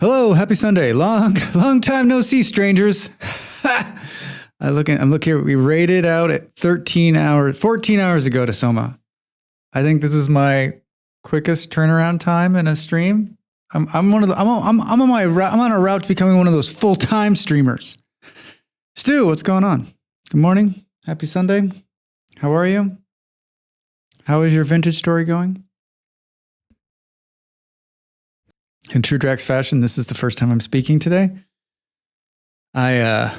Hello, happy Sunday. Long time no see, strangers. I'm look here. We raided out at 14 hours ago to Soma. I think this is my quickest turnaround time in a stream. I'm on a route to becoming one of those full-time streamers. Stu, what's going on? Good morning. Happy Sunday. How are you? How is your vintage story going? In true Drax fashion, this is the first time I'm speaking today. I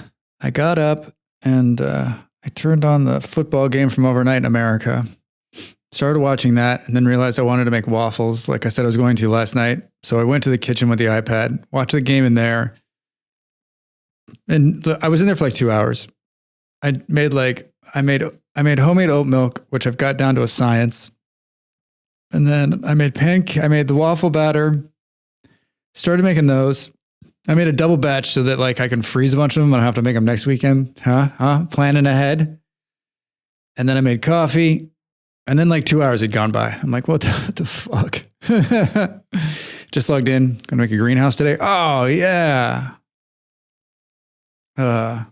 got up and I turned on the football game from overnight in America. Started watching that and then realized I wanted to make waffles like I said I was going to last night. So I went to the kitchen with the iPad, watched the game in there. And I was in there for like 2 hours. I made homemade oat milk, which I've got down to a science. And then I made the waffle batter. Started making those. I made a double batch so that like I can freeze a bunch of them. I don't have to make them next weekend. Planning ahead. And then I made coffee. And then like 2 hours had gone by. I'm like, what the fuck? Just logged in. Gonna make a greenhouse today. Oh yeah. Well,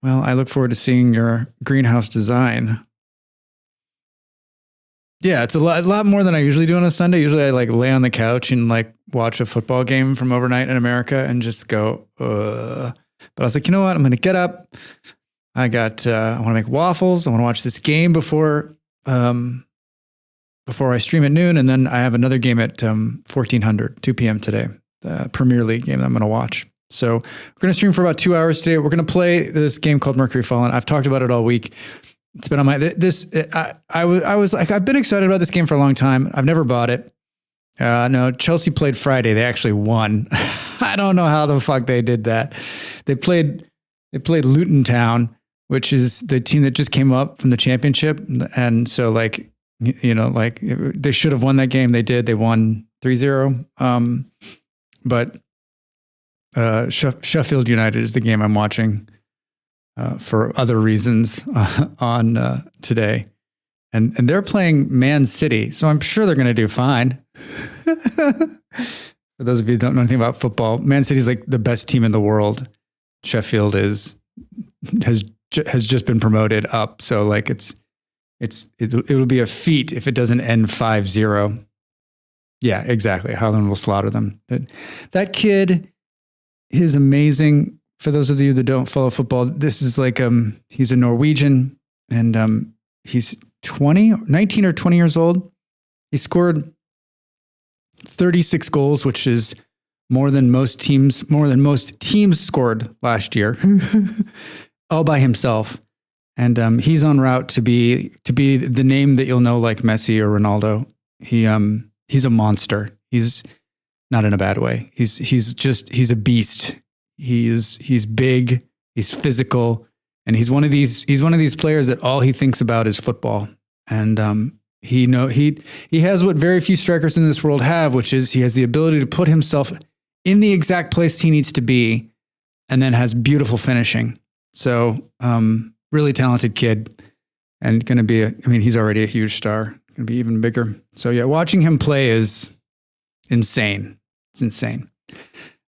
I look forward to seeing your greenhouse design. Yeah, it's a lot more than I usually do on a Sunday. Usually I like lay on the couch and like watch a football game from overnight in America and just go, But I was like, you know what? I'm going to get up. I want to make waffles. I want to watch this game before I stream at noon. And then I have another game at 1400, 2 p.m. today, the Premier League game that I'm going to watch. So we're going to stream for about 2 hours today. We're going to play this game called Mercuryfallen. I've talked about it all week. It's been on my, I was like, I've been excited about this game for a long time. I've never bought it. No, Chelsea played Friday. They actually won. I don't know how the fuck they did that. They played Luton Town, which is the team that just came up from the championship. And so like, like they should have won that game. They did. They won 3-0. But Sheffield United is the game I'm watching. For other reasons on today. And they're playing Man City, so I'm sure they're going to do fine. For those of you who don't know anything about football, Man City is like the best team in the world. Sheffield has just been promoted up, so like it'll be a feat if it doesn't end 5-0. Yeah, exactly. Haaland will slaughter them. That kid is amazing. For those of you that don't follow football, this is like, he's a Norwegian and he's 19 or 20 years old. He scored 36 goals, which is more than most teams scored last year, all by himself. And he's en route to be the name that you'll know like Messi or Ronaldo. He's a monster. He's not in a bad way. He's a beast. He's big, he's physical, and he's one of these players that all he thinks about is football. And he has what very few strikers in this world have, which is he has the ability to put himself in the exact place he needs to be, and then has beautiful finishing. So really talented kid, and going to be he's already a huge star, going to be even bigger. So yeah, watching him play is insane. It's insane.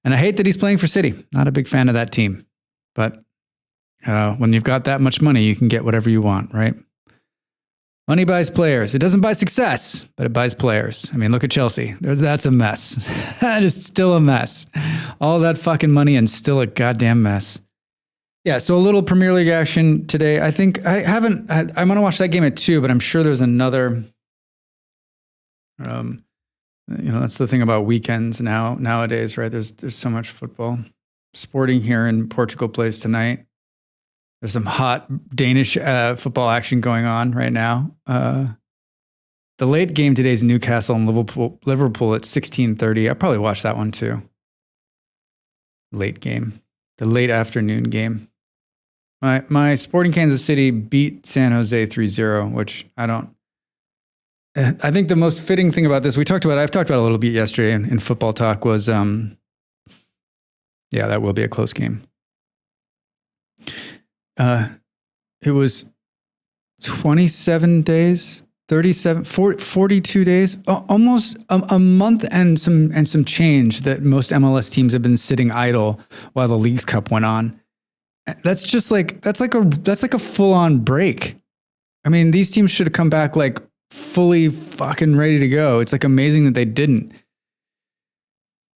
And I hate that he's playing for City. Not a big fan of that team. But when you've got that much money, you can get whatever you want, right? Money buys players. It doesn't buy success, but it buys players. I mean, look at Chelsea. That's a mess. That is still a mess. All that fucking money and still a goddamn mess. Yeah, so a little Premier League action today. I think I'm going to watch that game at 2, but I'm sure there's another... that's the thing about weekends nowadays, right? There's so much football. Sporting here in Portugal plays tonight. There's some hot Danish football action going on right now. The late game today is Newcastle and Liverpool at 16:30. I'll probably watch that one too. Late game. The late afternoon game. My Sporting Kansas City beat San Jose 3-0, which I think the most fitting thing about this, I've talked about it a little bit yesterday in football talk, was, that will be a close game. It was 27 days 37, 40, 42 days, almost a month and some change that most MLS teams have been sitting idle while the Leagues Cup went on. That's like a full on break. I mean, these teams should have come back like fully fucking ready to go. It's like amazing that they didn't.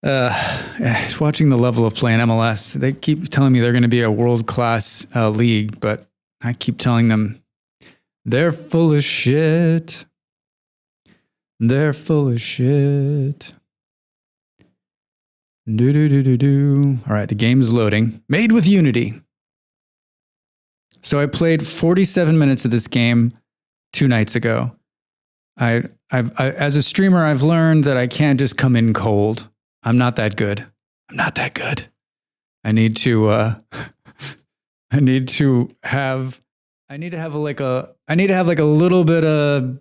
Watching the level of play in MLS, they keep telling me they're going to be a world-class league, but I keep telling them they're full of shit. They're full of shit. Do. All right, the game's loading. Made with Unity. So I played 47 minutes of this game 2 nights ago. I as a streamer, I've learned that I can't just come in cold. I'm not that good. I need to have like a little bit of,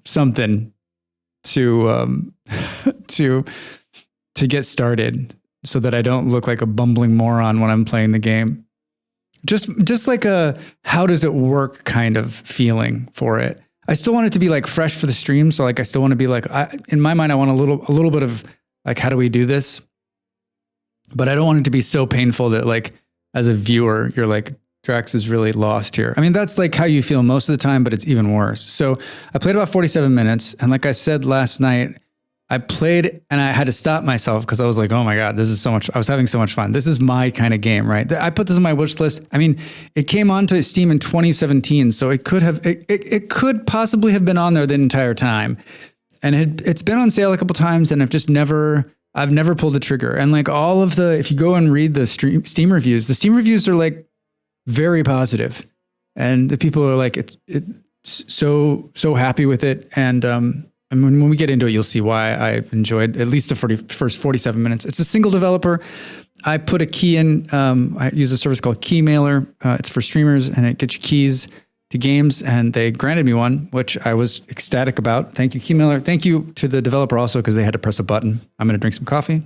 something to get started so that I don't look like a bumbling moron when I'm playing the game. Just like a how does it work kind of feeling for it. I still want it to be like fresh for the stream. So like I still want to be like in my mind I want a little bit of like how do we do this? But I don't want it to be so painful that like as a viewer you're like Drax is really lost here. I mean that's like how you feel most of the time, but it's even worse. So I played about 47 minutes and like I said last night I played and I had to stop myself because I was like, oh my God, this is so much. I was having so much fun. This is my kind of game, right? I put this on my wish list. I mean, it came onto Steam in 2017, so it could possibly have been on there the entire time. And it's been on sale a couple times and I've never pulled the trigger. And like all of if you go and read the Steam reviews, the Steam reviews are like very positive. And the people are like, so happy with it. And when we get into it, you'll see why I enjoyed at least the first 47 minutes. It's a single developer. I put a key in. I use a service called Keymailer. It's for streamers, and it gets you keys to games. And they granted me one, which I was ecstatic about. Thank you, Keymailer. Thank you to the developer also, because they had to press a button. I'm going to drink some coffee.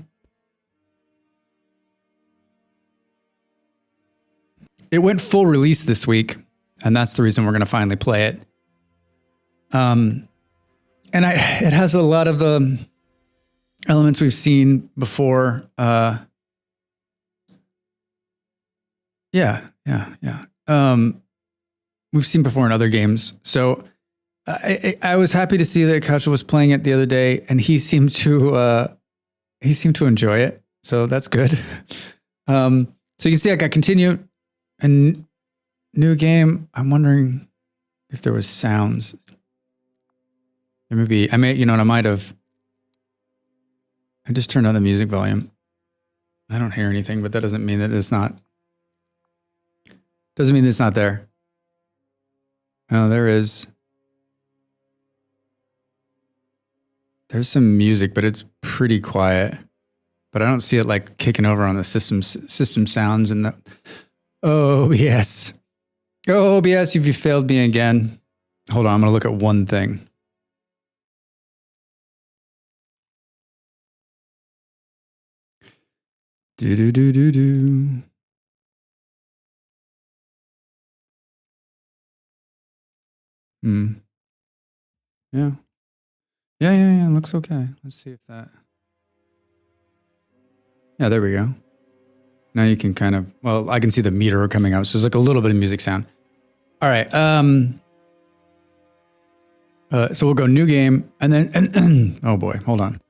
It went full release this week, and that's the reason we're going to finally play it. And it has a lot of the elements we've seen before. Yeah. We've seen before in other games. So I was happy to see that Kacha was playing it the other day, and he seemed to enjoy it. So that's good. So you can see I got continue a new game. I'm wondering if there was sounds. Maybe I might have. I just turned on the music volume. I don't hear anything, but that doesn't mean that it's not. Doesn't mean it's not there. Oh, there is. There's some music, but it's pretty quiet. But I don't see it like kicking over on the system sounds and the. Oh OBS. Oh OBS, if you failed me again. Hold on, I'm gonna look at one thing. Do. Yeah. Looks okay. Let's see if that. Yeah, there we go. Now you can kind of, well, I can see the meter coming up. So there's like a little bit of music sound. All right. So we'll go new game and then, oh boy, hold on.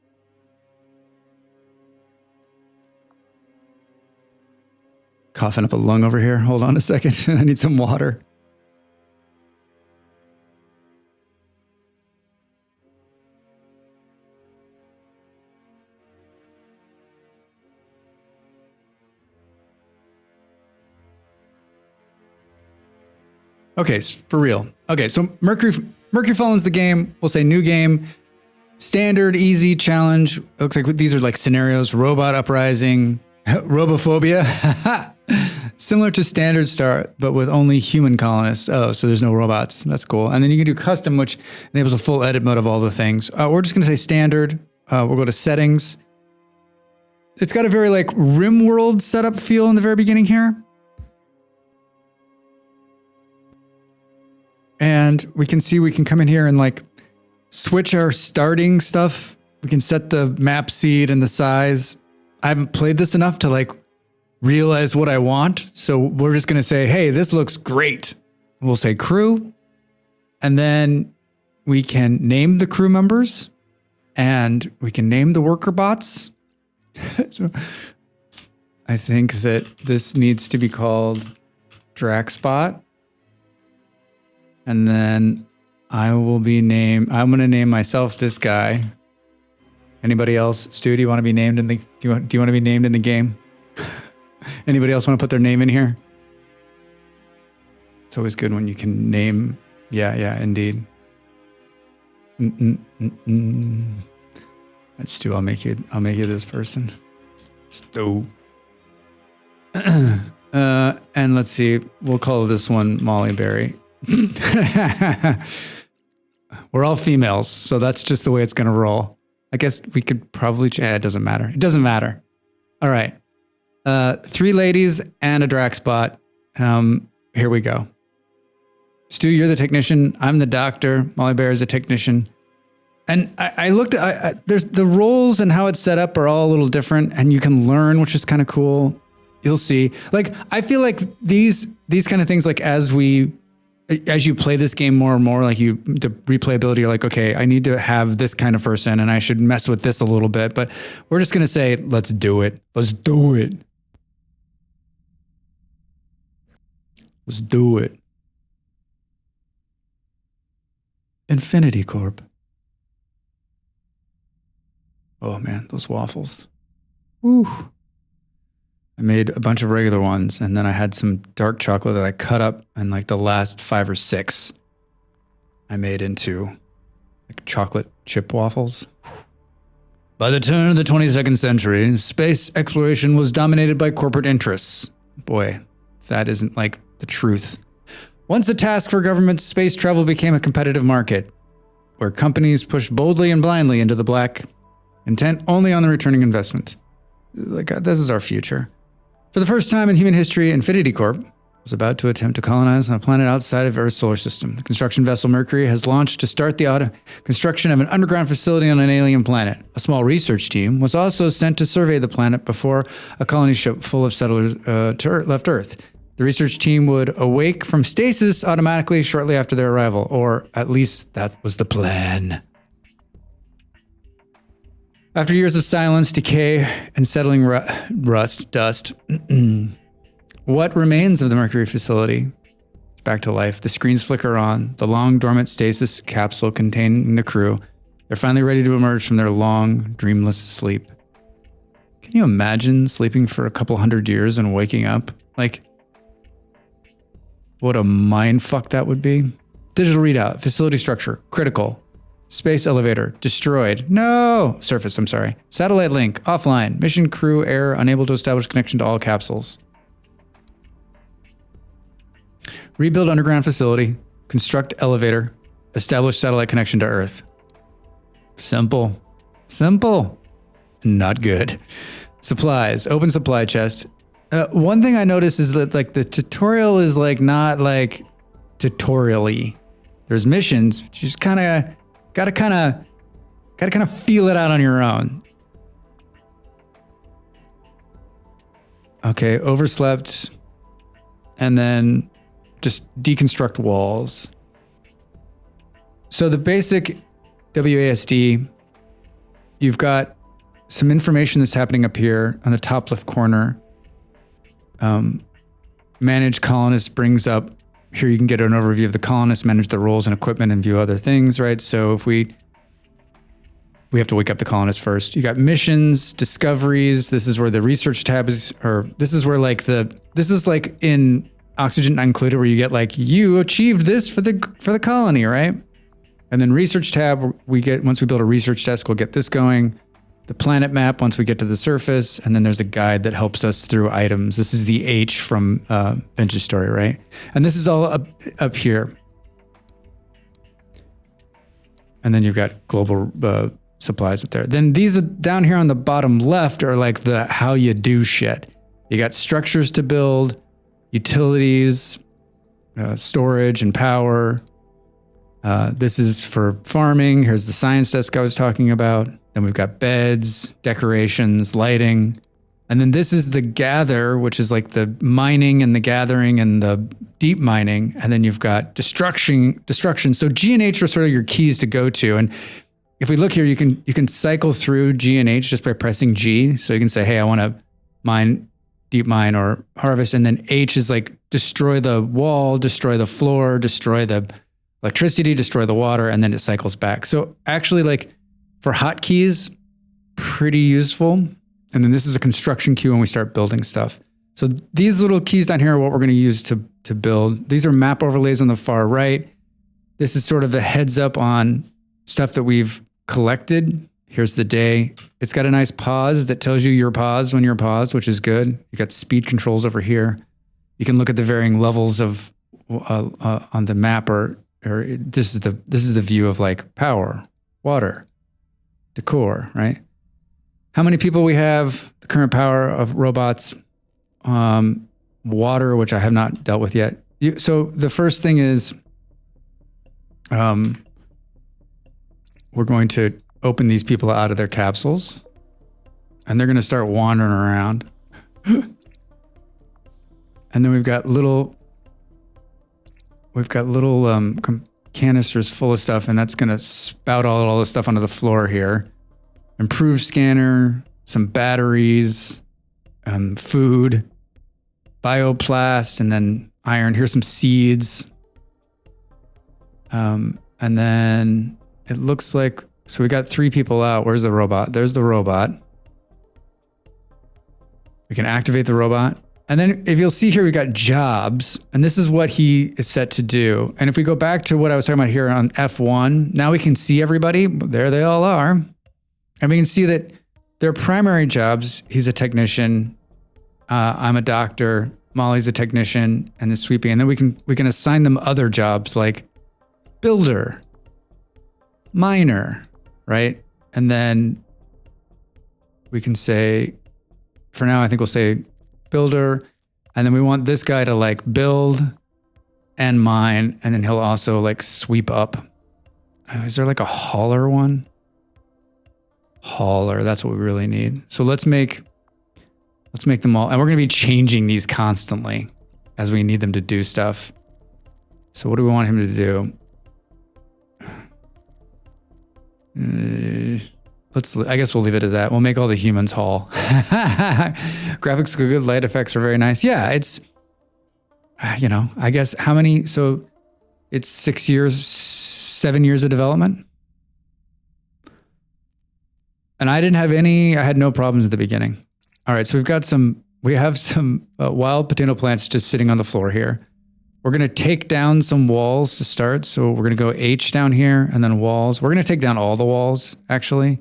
Coughing up a lung over here. Hold on a second. I need some water. Okay, for real. Okay, so Mercuryfallen's the game. We'll say new game. Standard, easy, challenge. Looks like these are like scenarios. Robot uprising. Robophobia. Similar to Standard Star, but with only human colonists. Oh, so there's no robots. That's cool. And then you can do custom, which enables a full edit mode of all the things. We're just going to say standard. We'll go to settings. It's got a very like RimWorld setup feel in the very beginning here. and we can see we can come in here and like switch our starting stuff. We can set the map seed and the size. I haven't played this enough to like realize what I want. So we're just going to say, hey, this looks great. We'll say crew. And then we can name the crew members and we can name the worker bots. So I think that this needs to be called Draxbot. And then I'm going to name myself this guy. Anybody else? Stu, do you want to be named in the, do you want to be named in the game? Anybody else want to put their name in here? It's always good when you can name. Yeah, indeed. That's Stu. I'll make you this person. Stu. And let's see. We'll call this one Molly Berry. We're all females, so that's just the way it's going to roll. I guess we could probably. It doesn't matter. It doesn't matter. All right. 3 ladies and a Draxbot. Here we go. Stu, you're the technician. I'm the doctor. Molly Bear is a technician. And I looked at, there's the roles and how it's set up are all a little different, and you can learn, which is kind of cool. You'll see. Like, I feel like these kind of things, like as you play this game more and more, like the replayability, you're like, okay, I need to have this kind of person and I should mess with this a little bit, but we're just going to say, let's do it. Let's do it. Let's do it. Infinity Corp. Oh man, those waffles. Woo. I made a bunch of regular ones, and then I had some dark chocolate that I cut up, and like the last 5 or 6 I made into like chocolate chip waffles. By the turn of the 22nd century, space exploration was dominated by corporate interests. Boy, if that isn't like the truth. Once a task for government, space travel became a competitive market, where companies pushed boldly and blindly into the black, intent only on the returning investment. Like, this is our future. For the first time in human history, Infinity Corp was about to attempt to colonize on a planet outside of Earth's solar system. The construction vessel Mercury has launched to start the construction of an underground facility on an alien planet. A small research team was also sent to survey the planet before a colony ship full of settlers left Earth. The research team would awake from stasis automatically shortly after their arrival, or at least that was the plan. After years of silence, decay, and settling dust, what remains of the Mercury facility? It's back to life. The screens flicker on. The long, dormant stasis capsule containing the crew. They're finally ready to emerge from their long, dreamless sleep. Can you imagine sleeping for a couple hundred years and waking up? Like, what a mind fuck that would be. Digital readout, facility structure, critical. Space elevator, destroyed. No! Surface, I'm sorry. Satellite link, offline. Mission crew error, unable to establish connection to all capsules. Rebuild underground facility. Construct elevator. Establish satellite connection to Earth. Simple. Simple. Not good. Supplies. Open supply chest. One thing I noticed is that like the tutorial is like not like tutorial-y. There's missions, but you just gotta kind of feel it out on your own. Okay, overslept, and then just deconstruct walls. So the basic WASD, you've got some information that's happening up here on the top left corner. Manage colonists brings up here. You can get an overview of the colonists, manage their roles and equipment, and view other things, right? So if we have to wake up the colonists first. You got missions, discoveries. This is where the research tab is, or this is where like this is like in Oxygen Not Included, where you get like, you achieved this for the colony, right? And then research tab, once we build a research desk, we'll get this going. The planet map once we get to the surface, and then there's a guide that helps us through items. This is the H from Vintage Story, right? And this is all up here. And then you've got global supplies up there. Then these are down here on the bottom left are like the how you do shit. You got structures to build, utilities, storage and power, This is for farming. Here's the science desk I was talking about. Then we've got beds, decorations, lighting. And then this is the gather, which is like the mining and the gathering and the deep mining. And then you've got destruction. So G and H are sort of your keys to go to. And if we look here, you can cycle through G and H just by pressing G. So you can say, hey, I want to mine, deep mine, or harvest. And then H is like destroy the wall, destroy the floor, destroy the electricity, destroy the water, and then it cycles back. So actually, like for hotkeys, pretty useful. And then this is a construction queue when we start building stuff. So these little keys down here are what we're going to use to build. These are map overlays on the far right. This is sort of the heads up on stuff that we've collected. Here's the day. It's got a nice pause that tells you you're paused when you're paused, which is good. You got speed controls over here. You can look at the varying levels of on the map, or this is the view of like power, water, decor, right? How many people we have, the current power of robots, water, which I have not dealt with yet. So the first thing is, we're going to open these people out of their capsules, and they're going to start wandering around. And then we've got little canisters full of stuff, and that's going to spout all this stuff onto the floor here. Improved scanner, some batteries, food, bioplast, and then iron. Here's some seeds. And then it looks like, so we got 3 people out. Where's the robot? There's the robot. We can activate the robot. And then if you'll see here, we got jobs, and this is what he is set to do. And if we go back to what I was talking about here on F1, now we can see everybody. There they all are. And we can see that their primary jobs, he's a technician, I'm a doctor, Molly's a technician, and the sweeping. And then we can assign them other jobs like builder, miner, right? And then we can say, for now, I think we'll say builder. And then we want this guy to like build and mine. And then he'll also like sweep up. Is there like a hauler one? Hauler, that's what we really need. So let's make them all. And we're going to be changing these constantly as we need them to do stuff. So what do we want him to do? I guess we'll leave it at that. We'll make all the humans haul. Graphics are good. Light effects are very nice. Yeah, it's, I guess how many, so it's 7 years of development. And I had no problems at the beginning. All right, so we have some wild potato plants just sitting on the floor here. We're going to take down some walls to start. So we're going to go H down here and then walls. We're going to take down all the walls actually,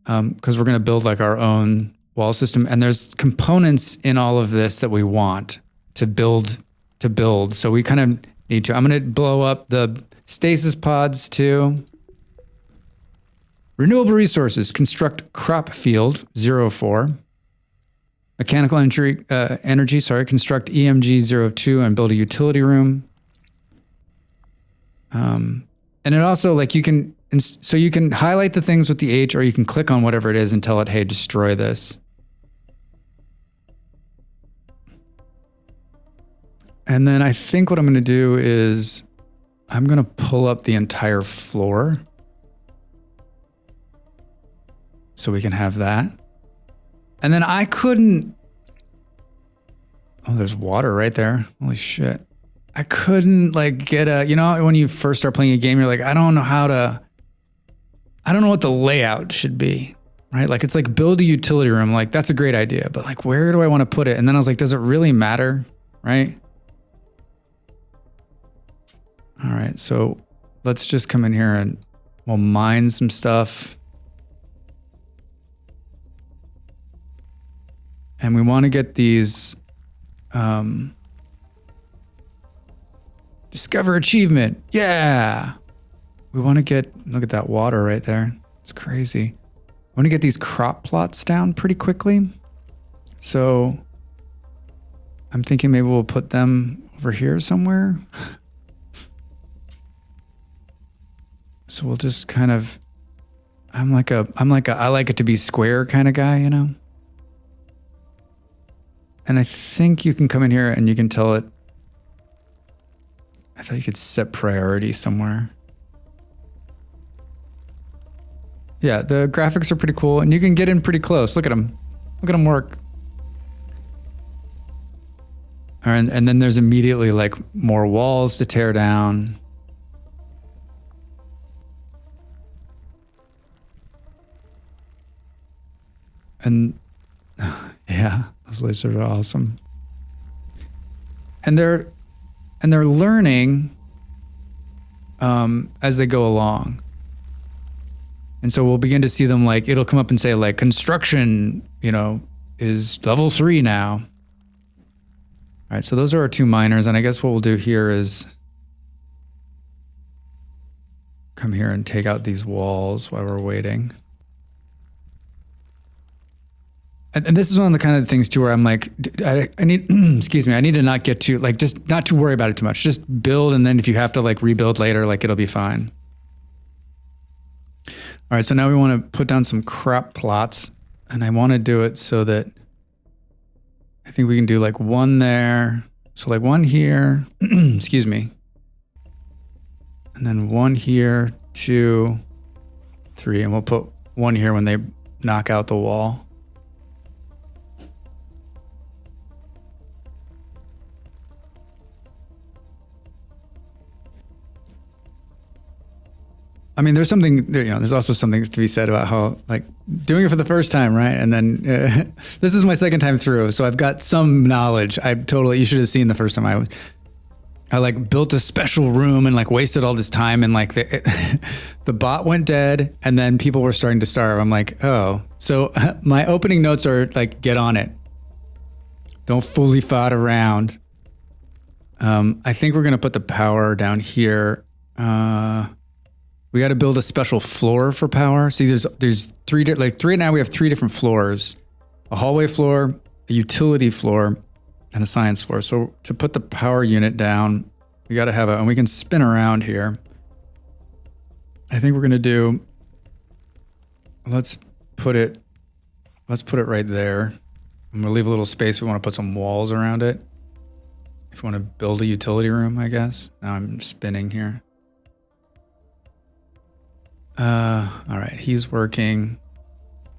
because we're going to build like our own wall system. And there's components in all of this that we want to build. So we kind of need to. I'm going to blow up the stasis pods too. Renewable resources, construct crop field 04. Mechanical energy, construct EMG 02 and build a utility room. And it also like you can highlight the things with the H, or you can click on whatever it is and tell it, hey, destroy this. And then I think what I'm going to do is I'm going to pull up the entire floor so we can have that. And then I couldn't, there's water right there. Holy shit. I couldn't like get when you first start playing a game, you're like, I don't know what the layout should be, right? Like it's like build a utility room. Like that's a great idea, but like, where do I want to put it? And then I was like, does it really matter? Right? All right. So let's just come in here and we'll mine some stuff. And we want to get these, discover achievement. Yeah. We want to look at that water right there. It's crazy. I want to get these crop plots down pretty quickly. So I'm thinking maybe we'll put them over here somewhere. So we'll just kind of, I like it to be square kind of guy, you know? And I think you can come in here and you can tell it, I thought you could set priority somewhere. Yeah, the graphics are pretty cool and you can get in pretty close. Look at them. Look at them work. All right, and then there's immediately like more walls to tear down. And yeah, those lasers are awesome. And they're learning as they go along. And so we'll begin to see them like, it'll come up and say like construction, you know, is level 3 now. All right, so those are our 2 miners. And I guess what we'll do here is come here and take out these walls while we're waiting. And this is one of the kind of things too where I'm like, I need, excuse me, I need to not get too, like, just not to worry about it too much. Just build, and then if you have to like rebuild later, like it'll be fine. All right, so now we want to put down some crop plots, and I want to do it so that I think we can do like 1 there. So like 1 here, excuse me. And then 1 here, 2, 3, and we'll put 1 here when they knock out the wall. I mean, there's something, you know, there's also something to be said about how, like, doing it for the first time, right? And then this is my second time through, so I've got some knowledge. You should have seen the first time I like built a special room and like wasted all this time, and like the bot went dead and then people were starting to starve. I'm like, oh, so my opening notes are like, get on it. Don't fully fart around. I think we're going to put the power down here. We got to build a special floor for power. See, there's 3, like right now we have 3 different floors: a hallway floor, a utility floor, and a science floor. So to put the power unit down, we got to have and we can spin around here. I think we're going to do, let's put it right there. I'm going to leave a little space. We want to put some walls around it. If you want to build a utility room, I guess. Now I'm spinning here. All right, he's working.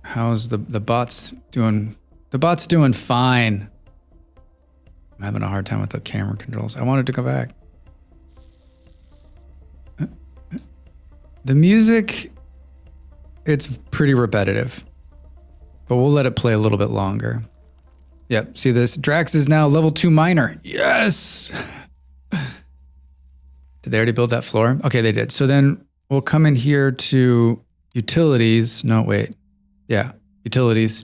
How's the bot's doing? The bot's doing fine. I'm having a hard time with the camera controls. I wanted to go back. The music, it's pretty repetitive, but we'll let it play a little bit longer. Yep, see this? Drax is now level 2 miner. Yes! Did they already build that floor? Okay, they did. So then we'll come in here to utilities. No, wait. Yeah, utilities.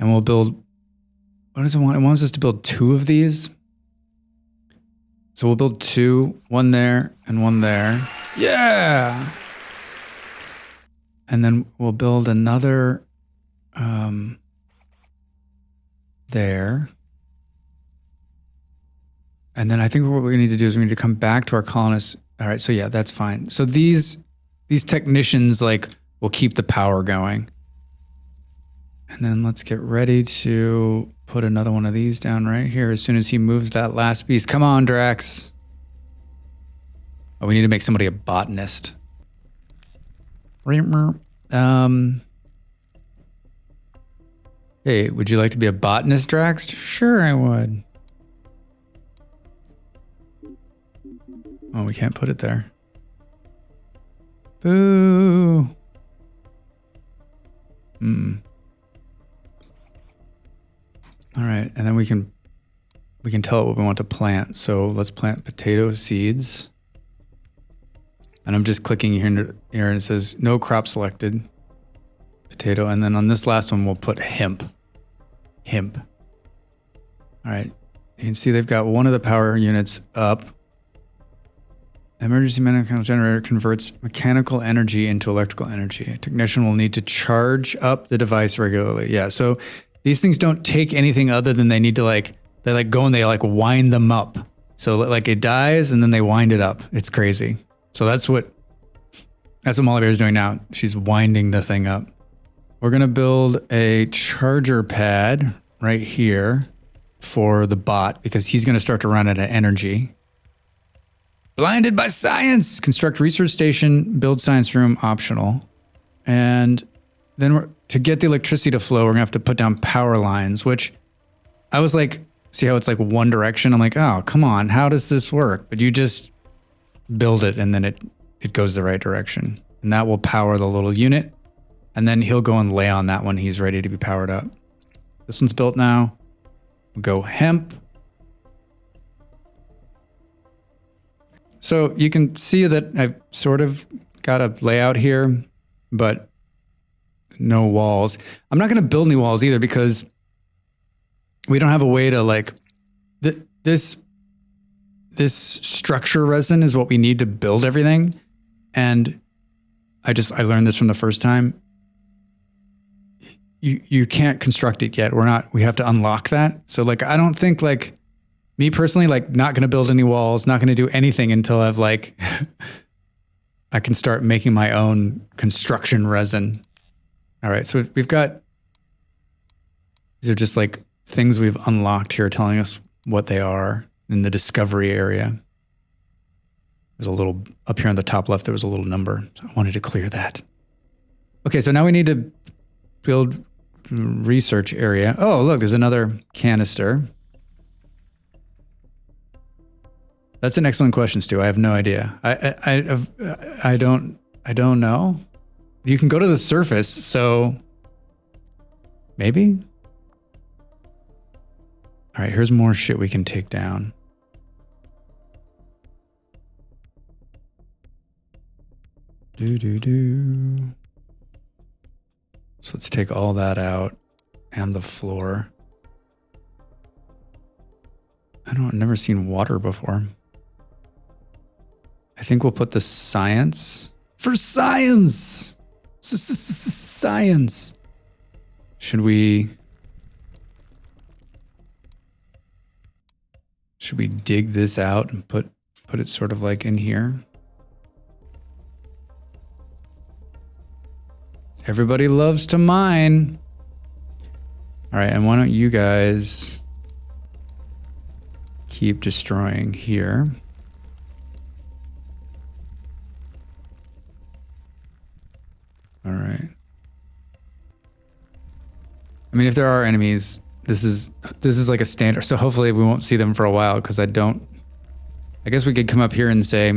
And we'll build, what does it want? It wants us to build 2 of these. So we'll build 2, 1 there and 1 there. Yeah! And then we'll build another there. And then I think what we need to do is we need to come back to our colonists. All right, so yeah, that's fine. So these technicians like will keep the power going. And then let's get ready to put another one of these down right here as soon as he moves that last piece. Come on, Drax. Oh, we need to make somebody a botanist. Hey, would you like to be a botanist, Drax? Sure, I would. Oh, we can't put it there. Boo. All right, and then we can tell it what we want to plant. So let's plant potato seeds. And I'm just clicking here and it says no crop selected. Potato, and then on this last one we'll put hemp. Hemp. All right, you can see they've got one of the power units up. Emergency mechanical generator converts mechanical energy into electrical energy. A technician will need to charge up the device regularly. Yeah, so these things don't take anything other than they need to they go and they wind them up. So like it dies and then they wind it up. It's crazy. So that's That's what Molly Bear is doing now. She's winding the thing up. We're going to build a charger pad right here for the bot because he's going to start to run out of energy. Blinded by science. Construct research station, build science room, optional. And then to get the electricity to flow, we're going to have to put down power lines, which I was like, see how it's like one direction? I'm like, oh, come on. How does this work? But you just build it and then it goes the right direction. And that will power the little unit. And then he'll go and lay on that when he's ready to be powered up. This one's built now. We'll go hemp. So you can see that I've sort of got a layout here, but no walls. I'm not going to build any walls either because we don't have a way to like, this structure resin is what we need to build everything. And I learned this from the first time. You can't construct it yet. We have to unlock that. So like, I don't think like me personally, like not going to build any walls, not going to do anything until I've like, I can start making my own construction resin. All right. So we've got, these are just like things we've unlocked here telling us what they are in the discovery area. There's a little, up here on the top left, there was a little number. So I wanted to clear that. Okay. So now we need to build research area. Oh, look, there's another canister. That's an excellent question, Stu. I have no idea. I don't know. You can go to the surface, so maybe. All right, here's more shit we can take down. So let's take all that out and the floor. I've never seen water before. I think we'll put the science for science. Science. Should we dig this out and put it sort of like in here? Everybody loves to mine. All right, and why don't you guys keep destroying here? All right. I mean, if there are enemies, this is like a standard. So hopefully we won't see them for a while because I guess we could come up here and say,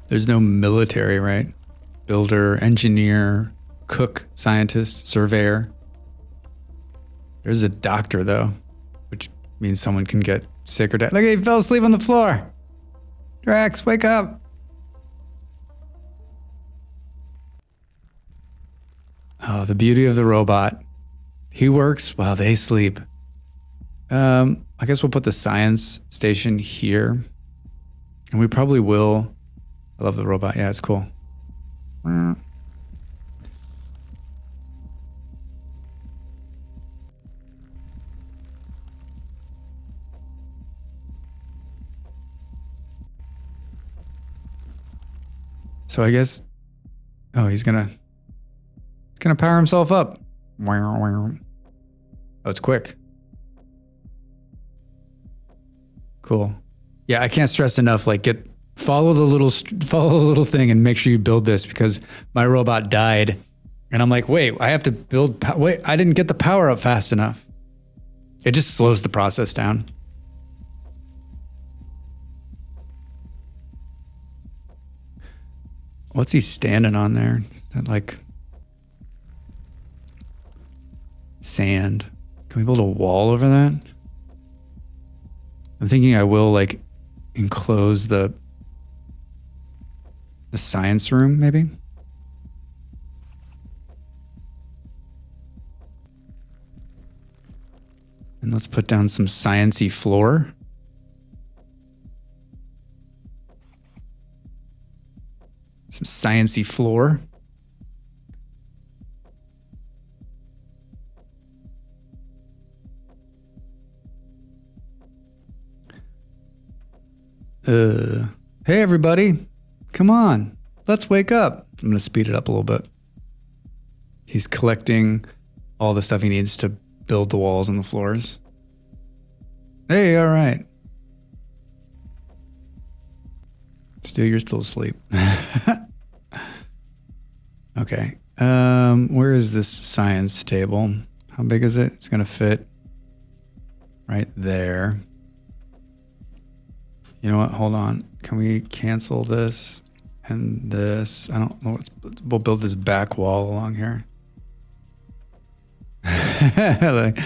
there's no military, right? Builder, engineer, cook, scientist, surveyor. There's a doctor though, which means someone can get sick or die. Look, he fell asleep on the floor. Drax, wake up. Oh, the beauty of the robot. He works while they sleep. I guess we'll put the science station here. And we probably will. I love the robot. Yeah, it's cool. So I guess, oh, he's gonna power himself up. Oh, it's quick. Cool. Yeah, I can't stress enough. Like, follow the little thing and make sure you build this because my robot died, and I'm like, wait, I have to build. Wait, I didn't get the power up fast enough. It just slows the process down. What's he standing on there? That like sand. Can we build a wall over that? I'm thinking I will like enclose the science room, maybe. And let's put down some science-y floor. Some science-y floor. Hey everybody, come on, let's wake up. I'm gonna speed it up a little bit. He's collecting all the stuff he needs to build the walls and the floors. Hey, all right. Stu, you're still asleep. Okay. Where is this science table? How big is it? It's gonna fit right there. You know what? Hold on. Can we cancel this and this? I don't know. We'll build this back wall along here. Like,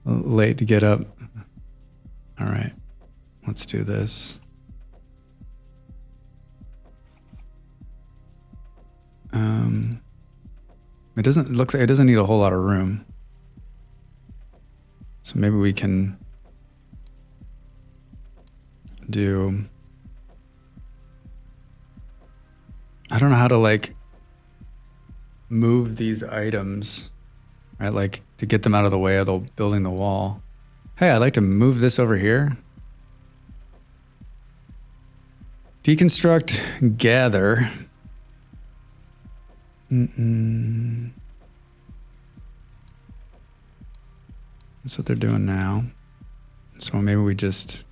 late to get up. All right. Let's do this. It looks like it doesn't need a whole lot of room. So maybe we can do, I don't know how to like move these items, right? Like to get them out of the way of the building the wall. Hey, I'd like to move this over here. Deconstruct, gather. That's what they're doing now. So maybe we just,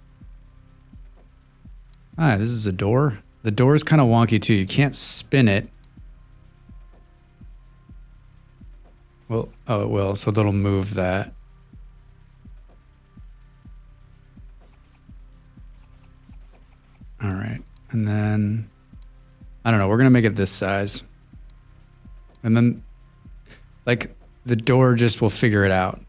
this is a door. The door is kind of wonky too. You can't spin it. Well, oh, it will. So that'll move that. All right. And then, I don't know. We're going to make it this size. And then, like, the door just will figure it out.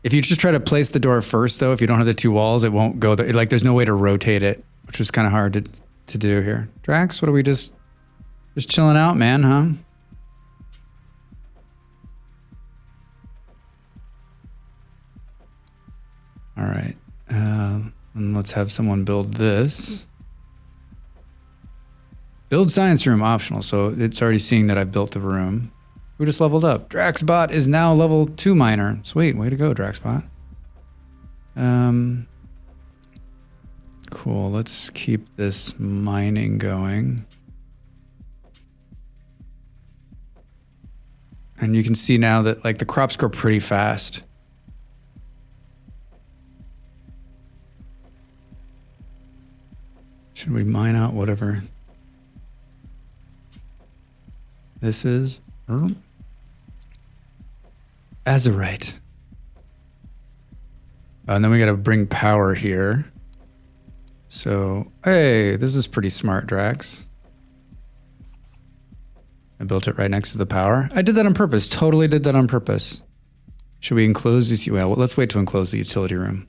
If you just try to place the door first, though, if you don't have the two walls, it won't go there. Like, there's no way to rotate it, which was kind of hard to do here. Drax, what are we just chilling out, man, huh? All right. And let's have someone build this. Build science room optional, so it's already seeing that I've built the room. Who just leveled up? Draxbot is now level 2 miner. Sweet, way to go, Draxbot. Cool, let's keep this mining going. And you can see now that like the crops grow pretty fast. Should we mine out whatever this is? Azurite. And then we got to bring power here. So, hey, this is pretty smart, Drax. I built it right next to the power. I did that on purpose. Totally did that on purpose. Should we enclose this? Well, let's wait to enclose the utility room.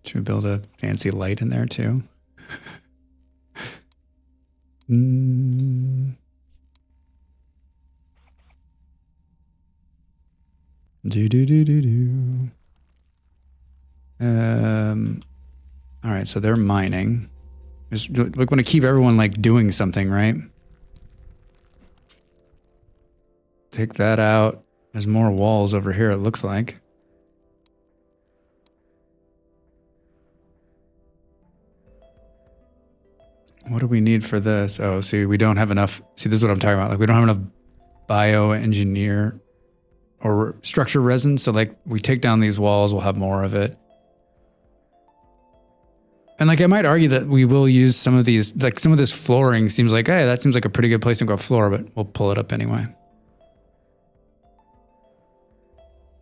Should we build a fancy light in there too? All right, so they're mining. We want to keep everyone like doing something, right? Take that out. There's more walls over here, it looks like. What do we need for this? Oh, see, we don't have enough. See, this is what I'm talking about. Like, we don't have enough bioengineer or structure resin. So, like, we take down these walls, we'll have more of it. And, like, I might argue that we will use some of these, like, some of this flooring seems like, hey, that seems like a pretty good place to go floor, but we'll pull it up anyway.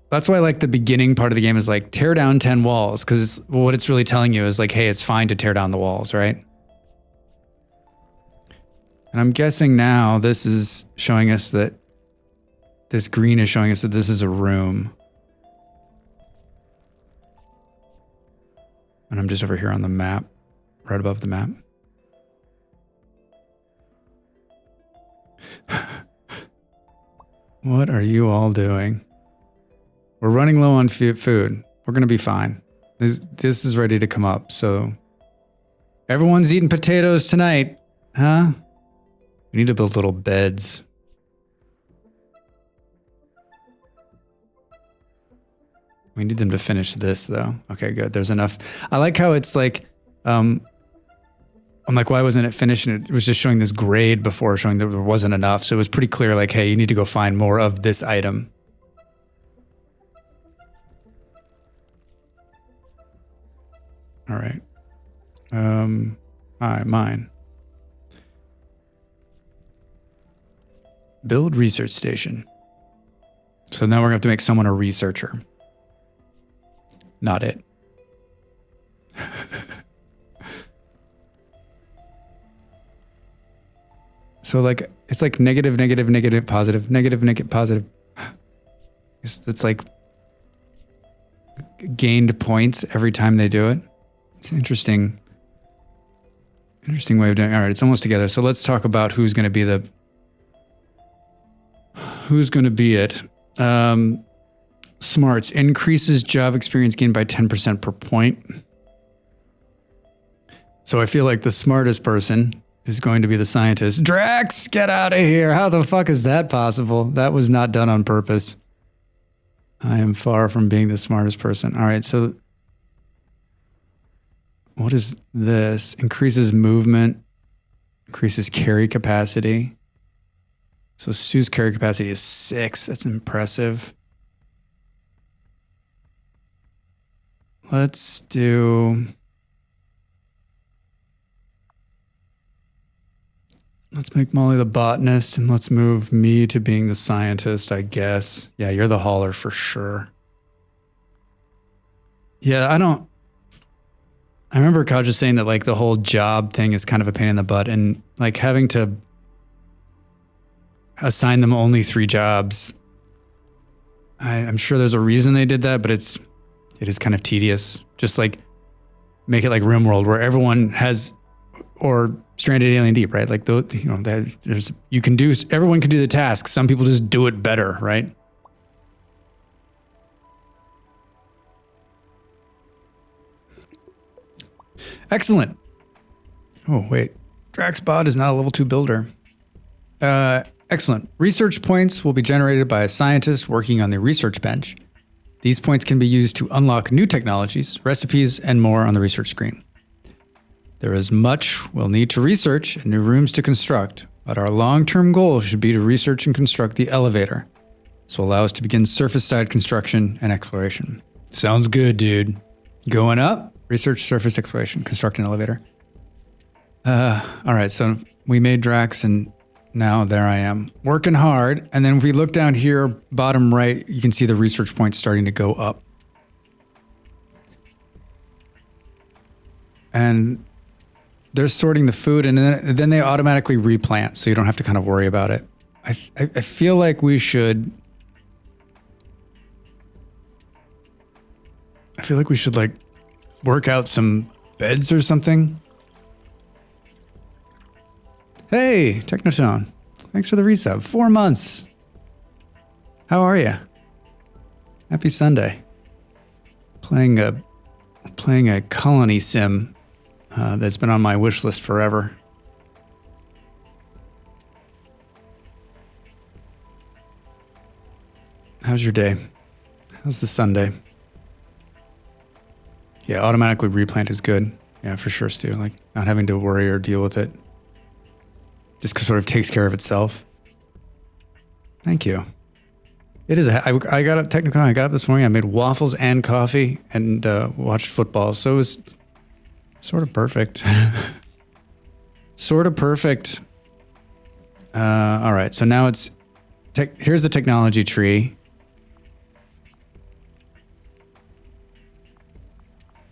That's why, like, the beginning part of the game is, like, tear down 10 walls. Because what it's really telling you is, like, hey, it's fine to tear down the walls, right? And I'm guessing now this is showing us that this green is showing us that this is a room. And I'm just over here on the map, right above the map. What are you all doing? We're running low on food. We're going to be fine. This is ready to come up. So everyone's eating potatoes tonight, huh? We need to build little beds. We need them to finish this though. Okay, good. There's enough. I like how it's like, I'm like, why wasn't it finished? And it was just showing this grade before, showing that there wasn't enough. So it was pretty clear, like, hey, you need to go find more of this item. All right. All right, mine. Build research station. So now we're gonna have to make someone a researcher. Not it. So like, it's like negative, negative, negative, positive, negative, negative, positive. It's like gained points every time they do it. It's an interesting way of doing it. All right, it's almost together. So let's talk about who's going to be it. Smarts increases job experience gained by 10% per point. So I feel like the smartest person is going to be the scientist. Drax, get out of here. How the fuck is that possible? That was not done on purpose. I am far from being the smartest person. All right, so what is this? Increases movement, increases carry capacity. So Sue's carry capacity is 6. That's impressive. Let's make Molly the botanist and let's move me to being the scientist, I guess. Yeah, you're the hauler for sure. Yeah, I remember Kyle just saying that like the whole job thing is kind of a pain in the butt and like having to assign them only 3 jobs. I'm sure there's a reason they did that, but it is kind of tedious. Just like make it like RimWorld where everyone has, or Stranded Alien Deep, right? Like everyone can do the task. Some people just do it better, right? Excellent. Oh, wait. Draxbot is not a level 2 builder. Excellent. Research points will be generated by a scientist working on the research bench. These points can be used to unlock new technologies, recipes, and more on the research screen. There is much we'll need to research and new rooms to construct, but our long-term goal should be to research and construct the elevator. This will allow us to begin surface-side construction and exploration. Sounds good, dude. Going up? Research, surface exploration, construct an elevator. All right, so we made Drax and now there I am working hard. And then if we look down here, bottom right, you can see the research points starting to go up. And they're sorting the food and then they automatically replant. So you don't have to kind of worry about it. I feel like we should like work out some beds or something. Hey, Technotone. Thanks for the resub. 4 months. How are you? Happy Sunday. Playing a colony sim that's been on my wish list forever. How's your day? How's the Sunday? Yeah, automatically replant is good. Yeah, for sure, Stu. Like not having to worry or deal with it. Just sort of takes care of itself. Thank you. It is. I got up technically. I got up this morning. I made waffles and coffee and watched football. So it was sort of perfect. Sort of perfect. All right. So now it's here's the technology tree.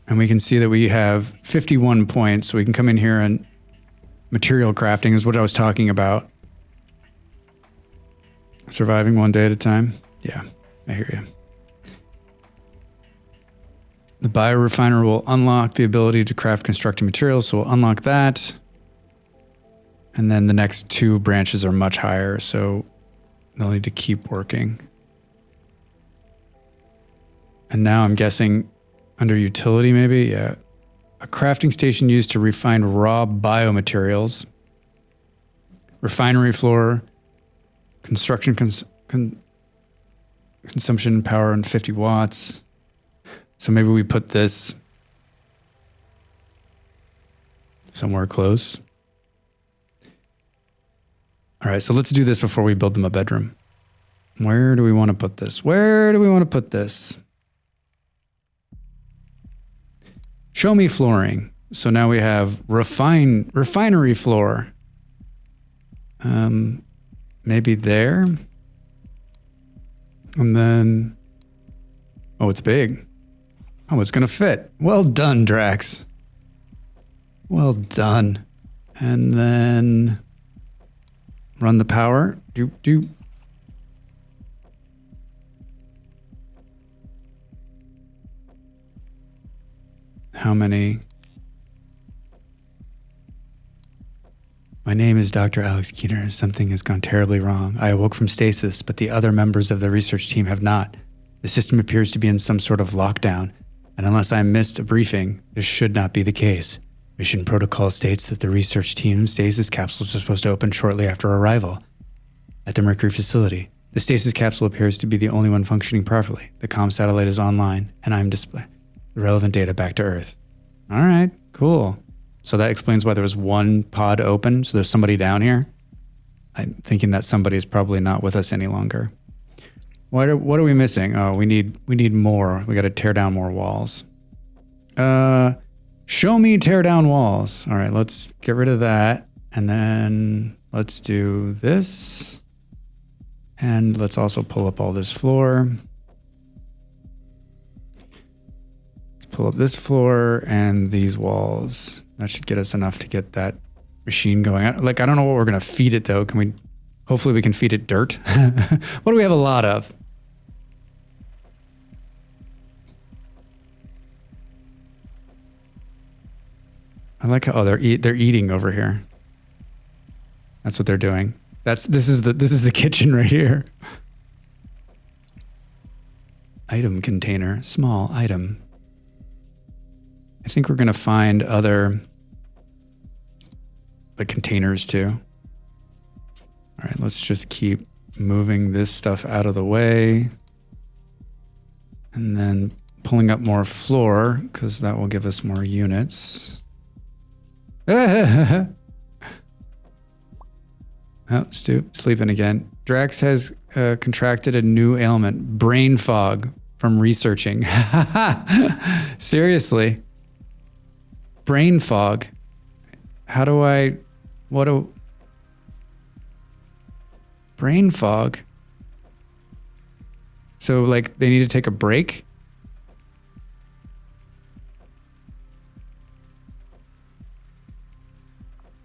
And we can see that we have 51 points. So we can come in here and material crafting is what I was talking about. Surviving one day at a time. Yeah, I hear you. The biorefiner will unlock the ability to craft constructing materials. So we'll unlock that. And then the next 2 branches are much higher. So they'll need to keep working. And now I'm guessing under utility, maybe. Yeah. A crafting station used to refine raw biomaterials. Refinery floor. Construction consumption power and 50 watts. So maybe we put this somewhere close. All right, so let's do this before we build them a bedroom. Where do we want to put this? Where do we want to put this? Show me flooring. So now we have refinery floor. Maybe there. And then, oh, it's big. Oh, it's gonna fit. Well done, Drax. Well done. And then run the power. Do. How many? My name is Dr. Alex Keener. Something has gone terribly wrong. I awoke from stasis, but the other members of the research team have not. The system appears to be in some sort of lockdown, and unless I missed a briefing, this should not be the case. Mission protocol states that the research team's stasis capsules are supposed to open shortly after arrival at the Mercury facility. The stasis capsule appears to be the only one functioning properly. The comm satellite is online, and I'm displaying the relevant data back to Earth. All right, cool. So that explains why there was one pod open. So there's somebody down here. I'm thinking that somebody is probably not with us any longer. What are we missing? Oh, we need more. We got to tear down more walls. Show me tear down walls. All right, let's get rid of that. And then let's do this. And let's also pull up all this floor. Let's pull up this floor and these walls. That should get us enough to get that machine going. Like, I don't know what we're going to feed it, though. Hopefully we can feed it dirt. What do we have a lot of? I like how, they're eating over here. That's what they're doing. This is the kitchen right here. Item container, small item. I think we're going to find other containers too. All right, let's just keep moving this stuff out of the way. And then pulling up more floor, because that will give us more units. Oh, Stu, sleeping again. Drax has contracted a new ailment, brain fog, from researching. Seriously. Brain fog. Brain fog? So, like, they need to take a break?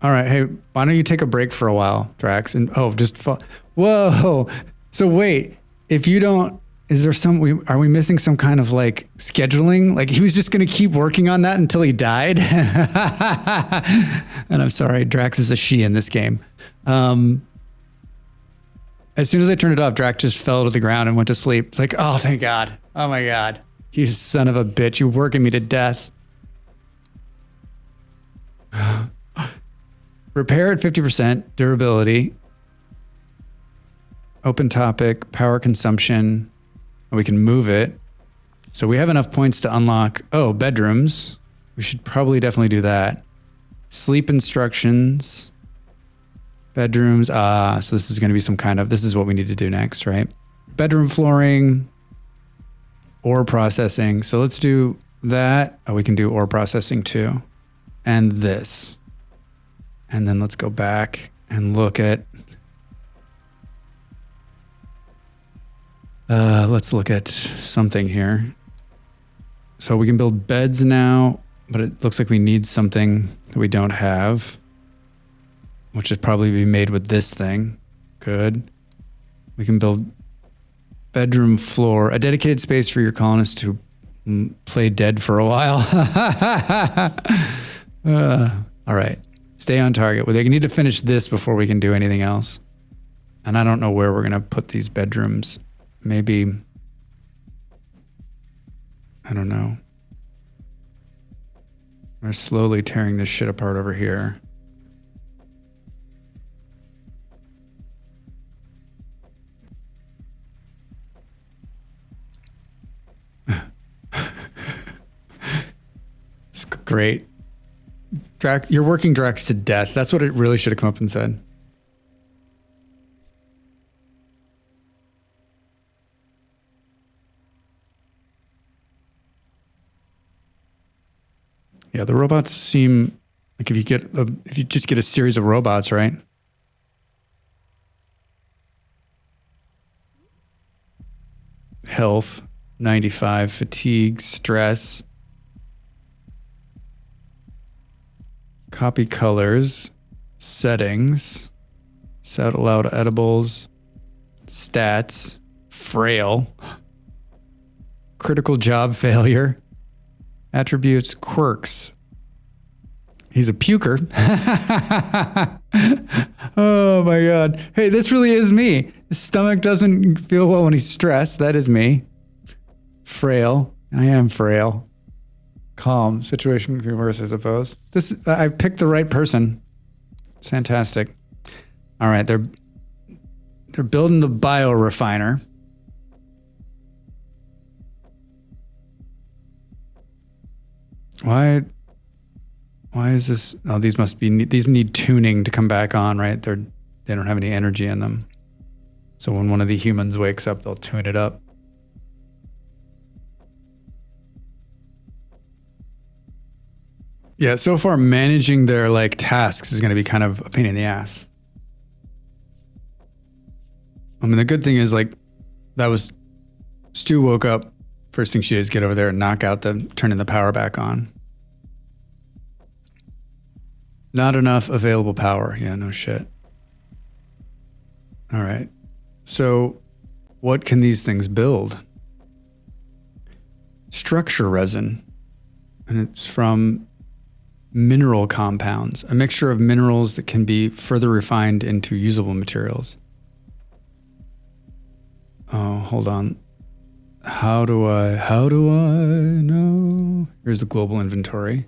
All right, hey, why don't you take a break for a while, Drax? And whoa. So wait, if you don't, are we missing some kind of like scheduling? Like he was just going to keep working on that until he died? And I'm sorry, Drax is a she in this game. As soon as I turned it off, Drax just fell to the ground and went to sleep. It's like, oh, thank God. Oh my God. You son of a bitch. You're working me to death. Repair at 50%, durability, open topic, power consumption. We can move it. So we have enough points to unlock, bedrooms. We should probably definitely do that. Sleep instructions, bedrooms. So this is going to be this is what we need to do next, right? Bedroom flooring, ore processing. So let's do that. We can do ore processing too. And this. And then let's go back and look at, let's look at something here. So we can build beds now, but it looks like we need something that we don't have, which should probably be made with this thing. Good. We can build bedroom floor, a dedicated space for your colonists to play dead for a while. All right. Stay on target. Well, they need to finish this before we can do anything else. And I don't know where we're going to put these bedrooms. Maybe, I don't know. We're slowly tearing this shit apart over here. Great. You're working Drax to death. That's what it really should have come up and said. Yeah, the robots seem like if you just get a series of robots, right? Health, 95, fatigue, stress. Copy colors, settings, set allowed edibles, stats, frail, critical job failure, attributes, quirks. He's a puker. Oh my God. Hey, this really is me. His stomach doesn't feel well when he's stressed. That is me. Frail. I am frail. Calm. Situation can be worse, I suppose. I picked the right person. It's fantastic. All right, they're building the biorefiner. Why is this? Oh, these need tuning to come back on, right? They don't have any energy in them. So when one of the humans wakes up, they'll tune it up. Yeah, so far managing their tasks is going to be kind of a pain in the ass. I mean, the good thing is Stu woke up. First thing she did is get over there and turning the power back on. Not enough available power. Yeah, no shit. All right. So what can these things build? Structure resin. And it's from mineral compounds, a mixture of minerals that can be further refined into usable materials. Oh, hold on. How do I know? Here's the global inventory.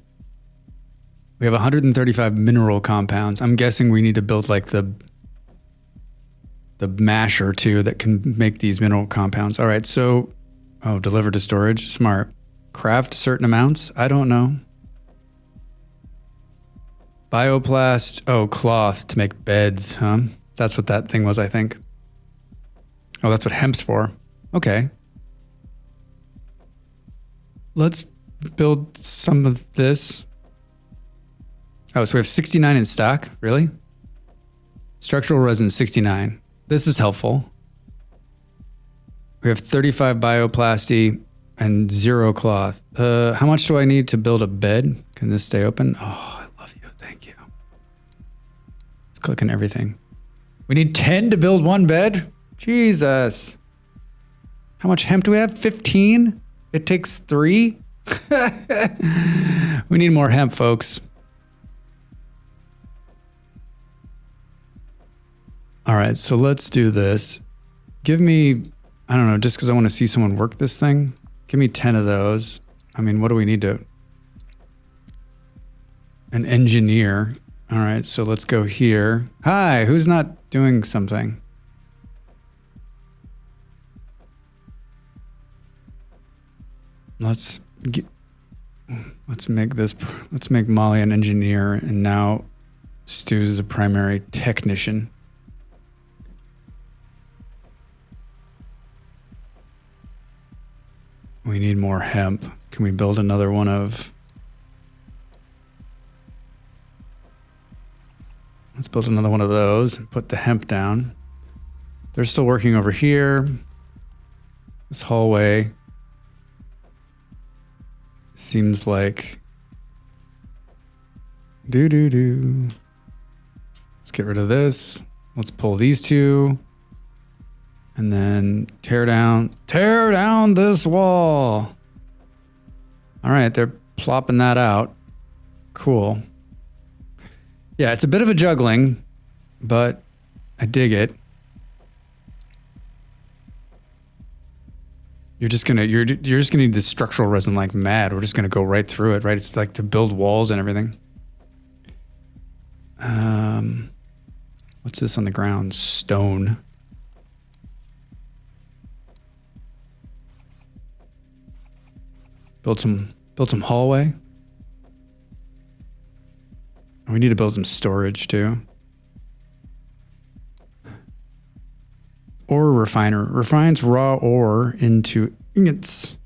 We have 135 mineral compounds. I'm guessing we need to build the masher too that can make these mineral compounds. All right, so, deliver to storage. Smart. Craft certain amounts? I don't know. Bioplast. Oh, cloth to make beds, huh? That's what that thing was, I think. Oh, that's what hemp's for. Okay. Let's build some of this. Oh, so we have 69 in stock? Really? Structural resin 69. This is helpful. We have 35 bioplasty and 0 cloth. How much do I need to build a bed? Can this stay open? Oh, I love you. Thank you. Let's click on everything. We need 10 to build one bed? Jesus. How much hemp do we have? 15? It takes 3? We need more hemp, folks. All right, so let's do this. Give me, I don't know, just because I want to see someone work this thing, give me 10 of those. I mean, what do we need to? An engineer. All right, so let's go here. Hi, who's not doing something? Let's make Molly an engineer, and now Stu's a primary technician. We need more hemp. Can we build another one of... Let's build another one of those and put the hemp down. They're still working over here. This hallway seems like... Let's get rid of this. Let's pull these two. And then tear down this wall. All right, they're plopping that out. Cool. Yeah, it's a bit of a juggling, but I dig it. You're just gonna need this structural resin like mad. We're just gonna go right through it, right? It's like to build walls and everything. What's this on the ground? Stone. Build some hallway. We need to build some storage too. Ore refiner. Refines raw ore into ingots.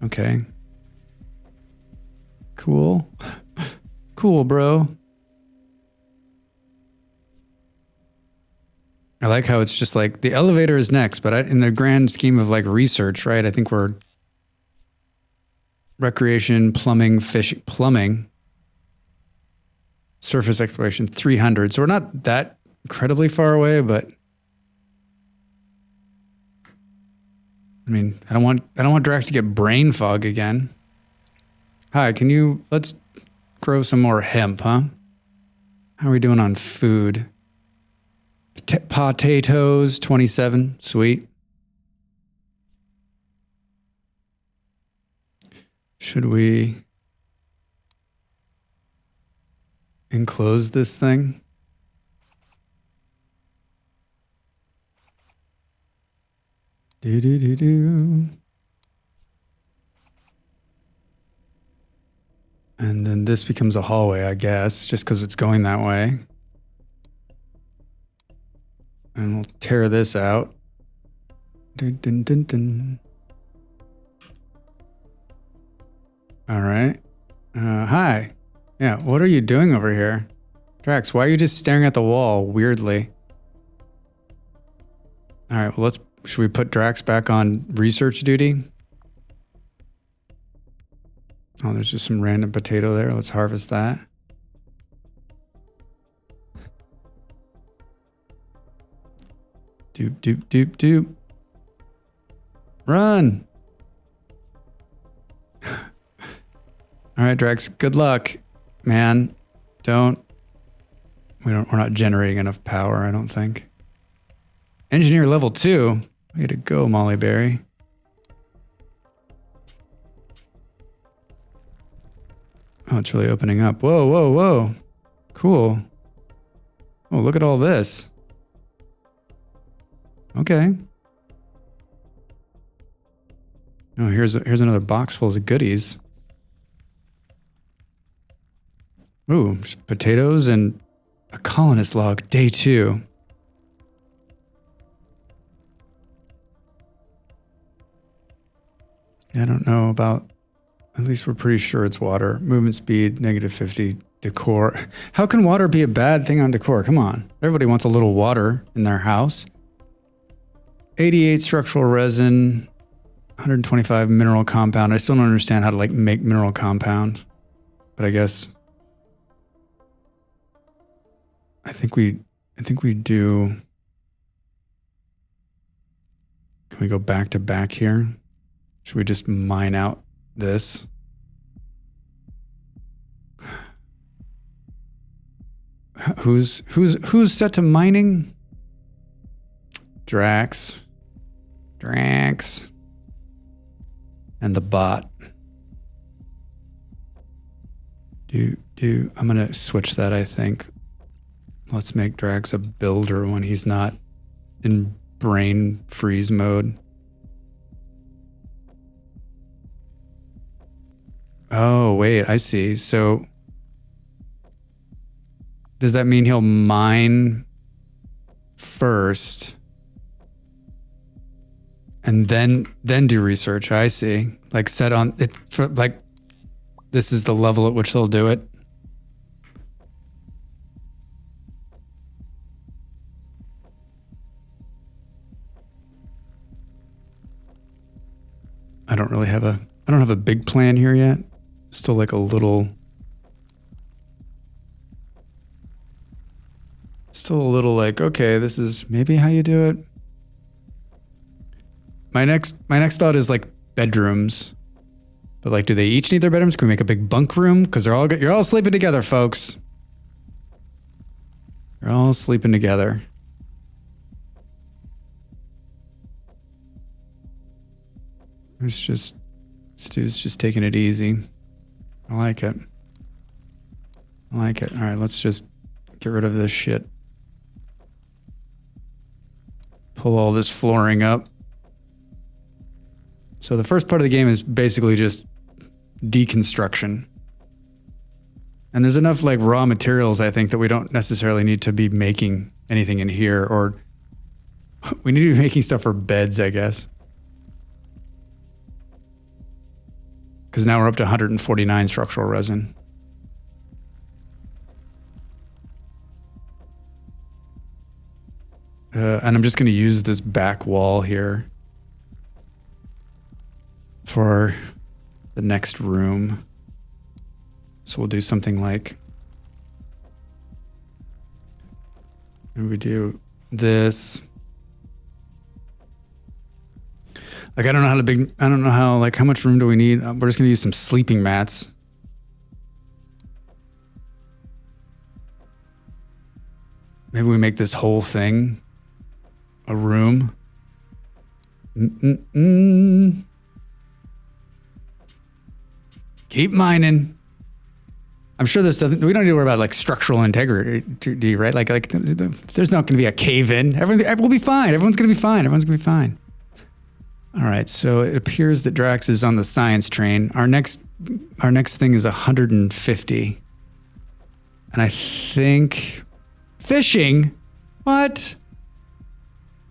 Okay. Cool. Cool, bro. I like how it's just like the elevator is next, but in the grand scheme of like research, right? I think we're recreation, plumbing, fishing, plumbing, surface exploration 300. So we're not that incredibly far away, but I mean, I don't want Drax to get brain fog again. Hi, let's grow some more hemp, huh? How are we doing on food? Potatoes, 27, sweet. Should we enclose this thing? Do. And then this becomes a hallway, I guess, just because it's going that way. And we'll tear this out. Dun, dun, dun, dun. All right. Hi. Yeah, what are you doing over here? Drax, why are you just staring at the wall weirdly? All right, well, should we put Drax back on research duty? Oh, there's just some random potato there. Let's harvest that. Doop, doop, doop, doop. Run! All right, Drax, good luck, man. We're not generating enough power, I don't think. Engineer level 2. Way to go, Molly Berry. Oh, it's really opening up. Whoa, whoa, whoa. Cool. Oh, look at all this. Okay. Oh, here's another box full of goodies. Ooh, just potatoes and a colonist log, day 2. I don't know about, at least we're pretty sure it's water. Movement speed, -50. Decor. How can water be a bad thing on decor? Come on. Everybody wants a little water in their house. 88 structural resin, 125 mineral compound. I still don't understand how to like make mineral compound, but I guess I think we do. Can we go back to back here? Should we just mine out this? Who's set to mining? Drax. And the bot. I'm gonna switch that, I think. Let's make Drax a builder when he's not in brain freeze mode. Oh, wait, I see. So does that mean he'll mine first and then do research? I see. Like set on it for like this is the level at which they'll do it. I don't have a big plan here yet. Still like a little like, okay, this is maybe how you do it. My next thought is like bedrooms. But like, do they each need their bedrooms? Can we make a big bunk room? Because you're all sleeping together, folks. You're all sleeping together. Stu's just taking it easy. I like it. All right, let's just get rid of this shit. Pull all this flooring up. So the first part of the game is basically just deconstruction. And there's enough like raw materials, I think, that we don't necessarily need to be making anything in here, or we need to be making stuff for beds, I guess. Because now we're up to 149 structural resin. And I'm just going to use this back wall here for the next room. So we'll do something like, we do this. Like, I don't know how, like, how much room do we need? We're just going to use some sleeping mats. Maybe we make this whole thing a room. Keep mining. I'm sure there's we don't need to worry about like structural integrity, right? Like there's not going to be a cave in. Everyone will be fine. Everyone's going to be fine. Everyone's going to be fine. All right. So it appears that Drax is on the science train. Our next thing is 150, and I think fishing. What?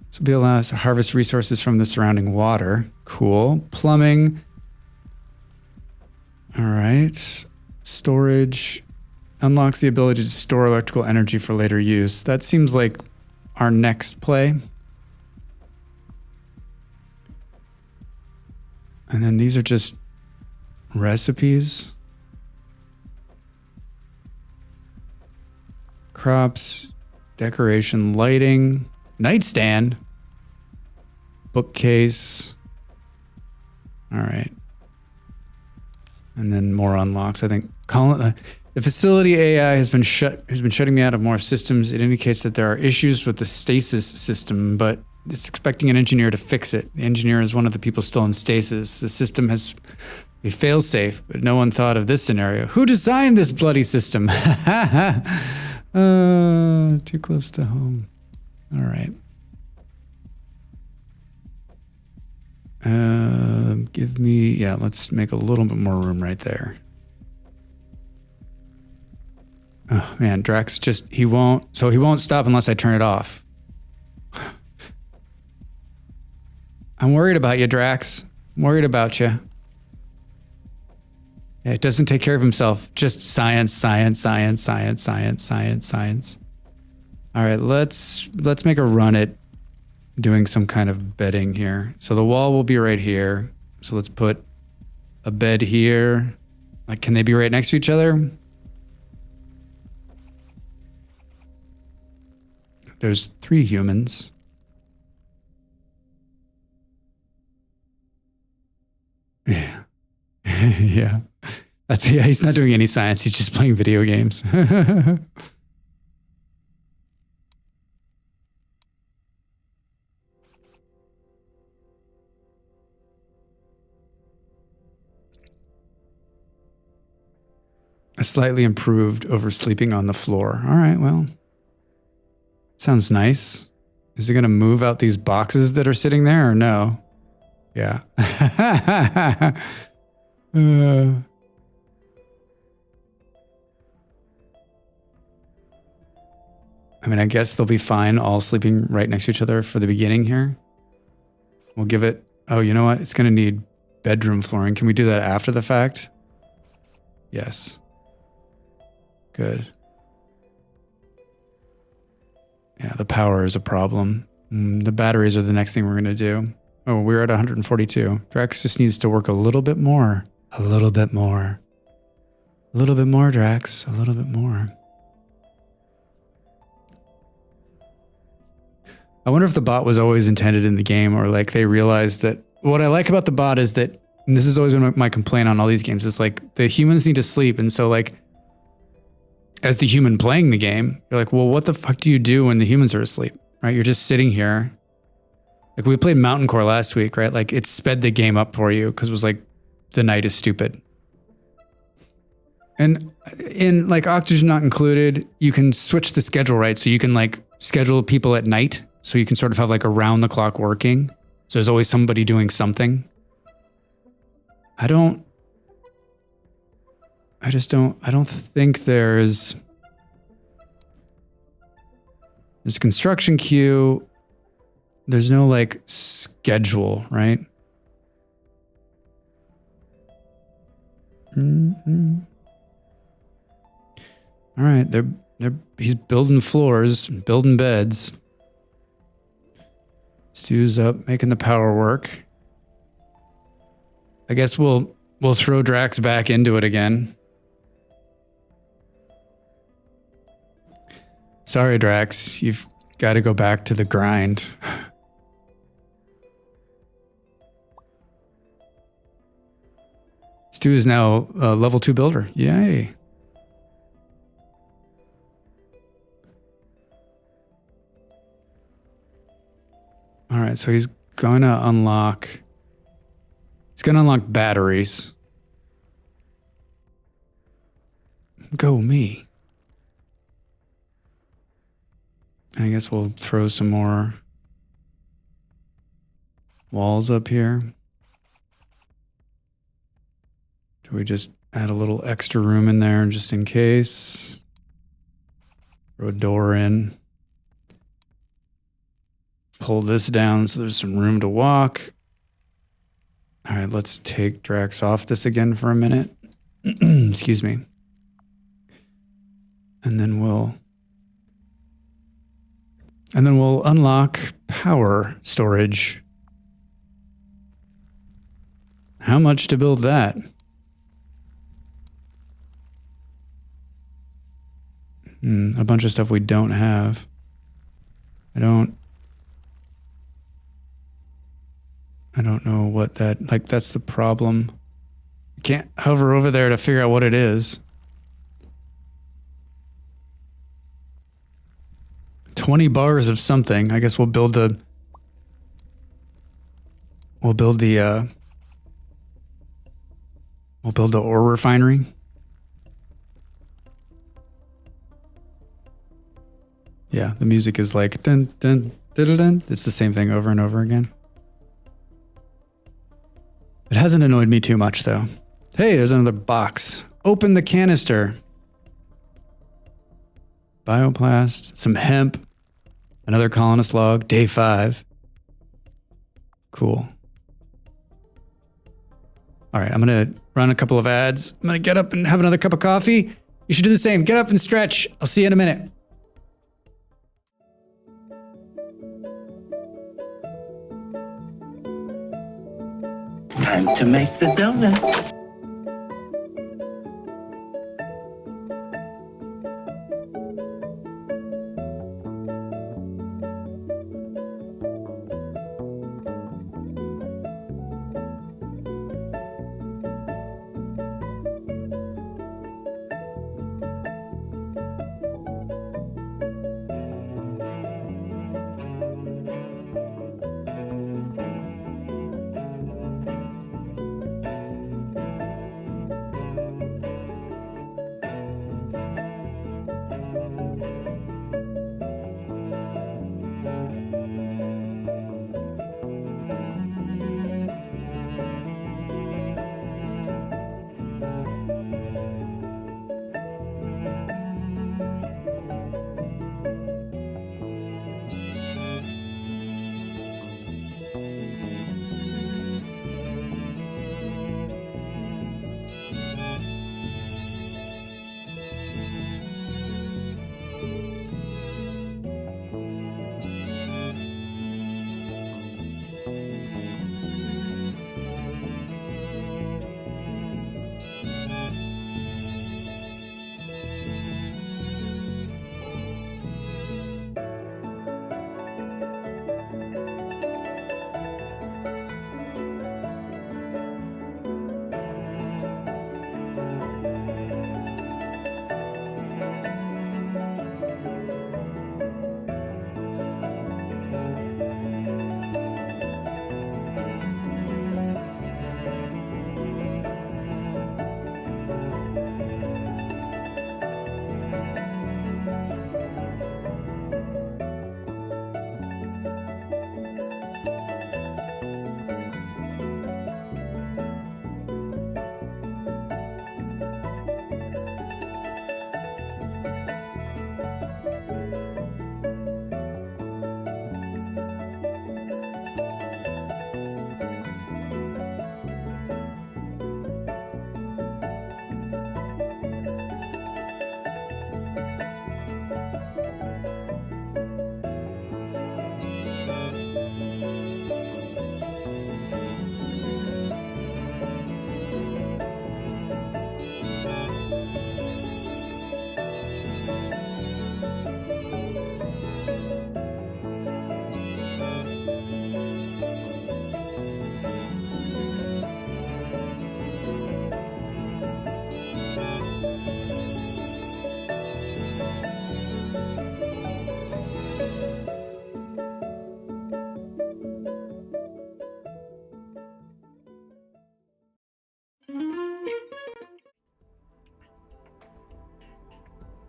This will be allow us to harvest resources from the surrounding water. Cool. Plumbing. All right. Storage unlocks the ability to store electrical energy for later use. That seems like our next play. And then these are just recipes. Crops, decoration, lighting, nightstand, bookcase. All right. And then more unlocks. I think the facility AI has been shutting me out of more systems. It indicates that there are issues with the stasis system, but it's expecting an engineer to fix it. The engineer is one of the people still in stasis. The system has be fail-safe, but no one thought of this scenario. Who designed this bloody system? Too close to home. All right. Give me, yeah, let's make a little bit more room right there. Oh man, Drax he won't stop unless I turn it off. I'm worried about you, Drax. I'm worried about you. Yeah, it doesn't take care of himself. Just science, science, science, science, science, science, science. All right, let's make a run at doing some kind of bedding here. So the wall will be right here. So let's put a bed here. Like, can they be right next to each other? There's 3 humans. Yeah. Yeah. He's not doing any science. He's just playing video games. Slightly improved over sleeping on the floor. All right, well, sounds nice. Is it going to move out these boxes that are sitting there or no? Yeah. I mean, I guess they'll be fine all sleeping right next to each other for the beginning here. We'll give it, oh, you know what? It's going to need bedroom flooring. Can we do that after the fact? Yes. Good. Yeah, the power is a problem. The batteries are the next thing we're going to do. Oh, we're at 142. Drax just needs to work a little bit more. A little bit more. A little bit more, Drax. A little bit more. I wonder if the bot was always intended in the game, or like they realized that. What I like about the bot is that, and this has always been my complaint on all these games, is like the humans need to sleep. And so like, as the human playing the game, you're like, well, what the fuck do you do when the humans are asleep, right? You're just sitting here. Like we played Mountain Core last week, right? Like it sped the game up for you because it was like, the night is stupid. And in like Oxygen Not Included, you can switch the schedule, right? So you can like schedule people at night. So you can sort of have like around the clock working. So there's always somebody doing something. I don't I don't think there's a construction queue. There's no like schedule, right? Mm-hmm. All right, he's building floors, building beds. Stu's up, making the power work. I guess we'll throw Drax back into it again. Sorry, Drax, you've got to go back to the grind. Stu is now a level 2 builder. Yay. All right, so he's going to unlock... He's going to unlock batteries. Go me. I guess we'll throw some more walls up here. Do we just add a little extra room in there just in case? Throw a door in. Pull this down so there's some room to walk. All right, let's take Drax off this again for a minute. Excuse me. And then we'll unlock power storage. How much to build that? A bunch of stuff we don't have. I don't know what that, like, that's the problem. I can't hover over there to figure out what it is. 20 bars of something. I guess we'll build the ore refinery. Yeah, the music is like dun dun dun dun. It's the same thing over and over again. It hasn't annoyed me too much though. Hey, there's another box. Open the canister. Bioplast, some hemp, another colonist log, day 5. Cool. All right, I'm gonna run a couple of ads. I'm gonna get up and have another cup of coffee. You should do the same. Get up and stretch. I'll see you in a minute. Time to make the donuts.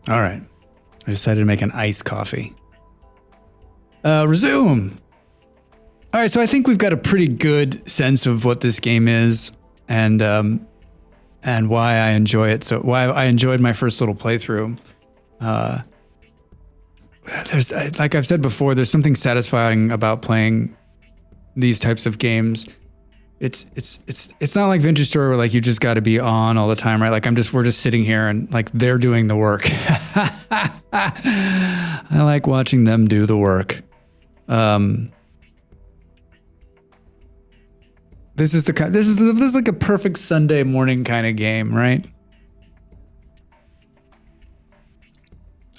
All right. I decided to make an iced coffee. Resume. All right, so I think we've got a pretty good sense of what this game is and why I enjoy it. So why I enjoyed my first little playthrough. There's, like I've said before, there's something satisfying about playing these types of games. It's not like Vintage Story where like you just got to be on all the time, right? Like we're just sitting here and like they're doing the work. I like watching them do the work. This is like a perfect Sunday morning kind of game, right?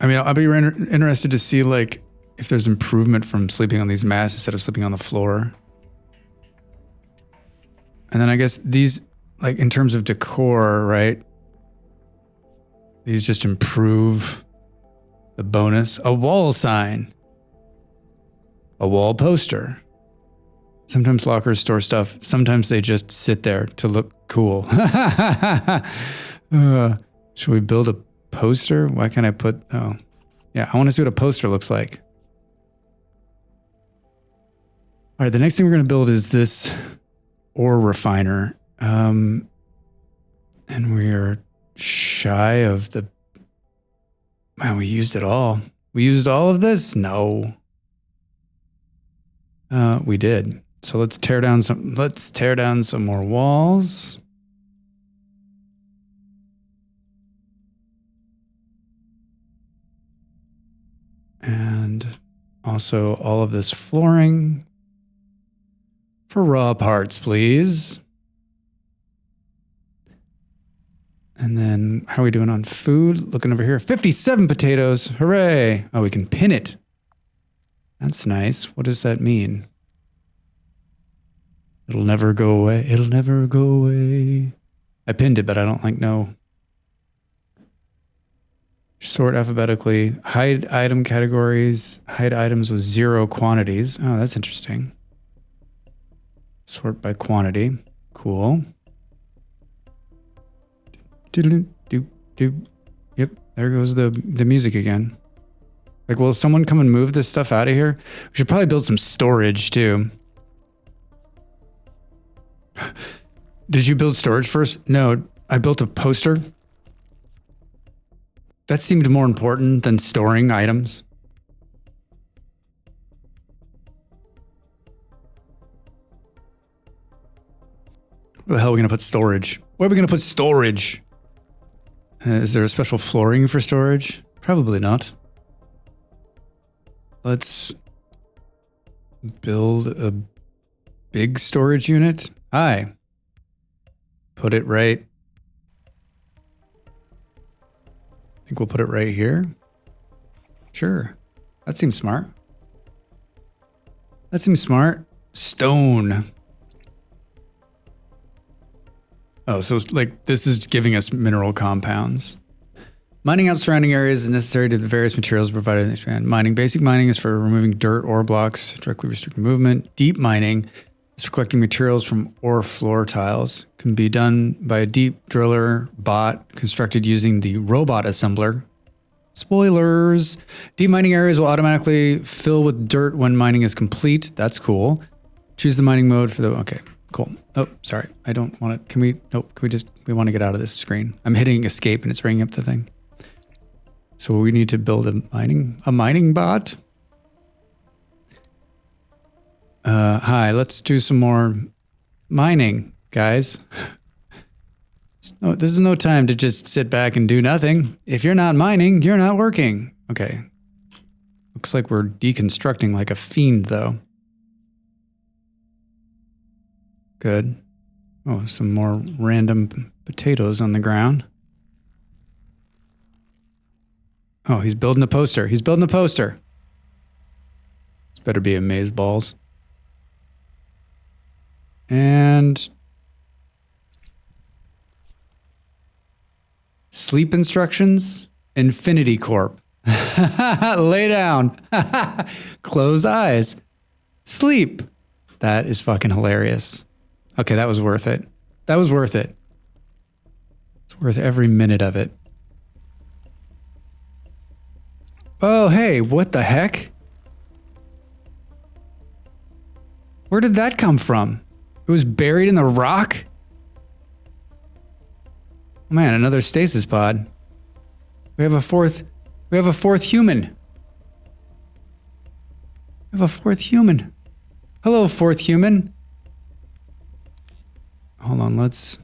I mean, I'll be interested to see like if there's improvement from sleeping on these mats instead of sleeping on the floor. And then I guess these, like in terms of decor, right? These just improve the bonus. A wall sign. A wall poster. Sometimes lockers store stuff. Sometimes they just sit there to look cool. Should we build a poster? Why can't I put... Oh, yeah, I want to see what a poster looks like. All right, the next thing we're going to build is this ore refiner. And we are shy of the... Man, we used it all. We used all of this? No. We did. So let's tear down some more walls. And also all of this flooring for raw parts, please. And then how are we doing on food? Looking over here, 57 potatoes. Hooray. Oh, we can pin it. That's nice. What does that mean? It'll never go away. It'll never go away. I pinned it, but I don't know. Sort alphabetically. Hide item categories. Hide items with 0 quantities. Oh, that's interesting. Sort by quantity. Cool. Yep, there goes the music again. Like, will someone come and move this stuff out of here? We should probably build some storage too. Did you build storage first? No, I built a poster. That seemed more important than storing items. Where the hell are we going to put storage? Where are we going to put storage? Is there a special flooring for storage? Probably not. Let's build a big storage unit. Hi. Put it right. I think we'll put it right here. Sure. That seems smart. That seems smart. Stone. Oh, so it's like this is giving us mineral compounds. Mining out surrounding areas is necessary to the various materials provided in this expand. Mining. Basic mining is for removing dirt, ore blocks, directly restricting movement. Deep mining is for collecting materials from ore floor tiles. Can be done by a deep driller bot constructed using the robot assembler. Spoilers. Deep mining areas will automatically fill with dirt when mining is complete. That's cool. Choose the mining mode for the... Okay, cool. Oh, sorry. I don't want to... Can we... Nope. We want to get out of this screen. I'm hitting escape and it's bringing up the thing. So we need to build a mining bot. Hi, let's do some more mining, guys. No, this is no time to just sit back and do nothing. If you're not mining, you're not working. Okay. Looks like we're deconstructing like a fiend, though. Good. Oh, some more random potatoes on the ground. Oh, he's building a poster. He's building a poster. This better be amaze balls. And sleep instructions, Infinity Corp. Lay down. Close eyes. Sleep. That is fucking hilarious. Okay, that was worth it. That was worth it. It's worth every minute of it. Oh, hey, what the heck? Where did that come from? It was buried in the rock? Oh man, another stasis pod. We have a fourth human. We have a fourth human. Hello, fourth human. Hold on, let's...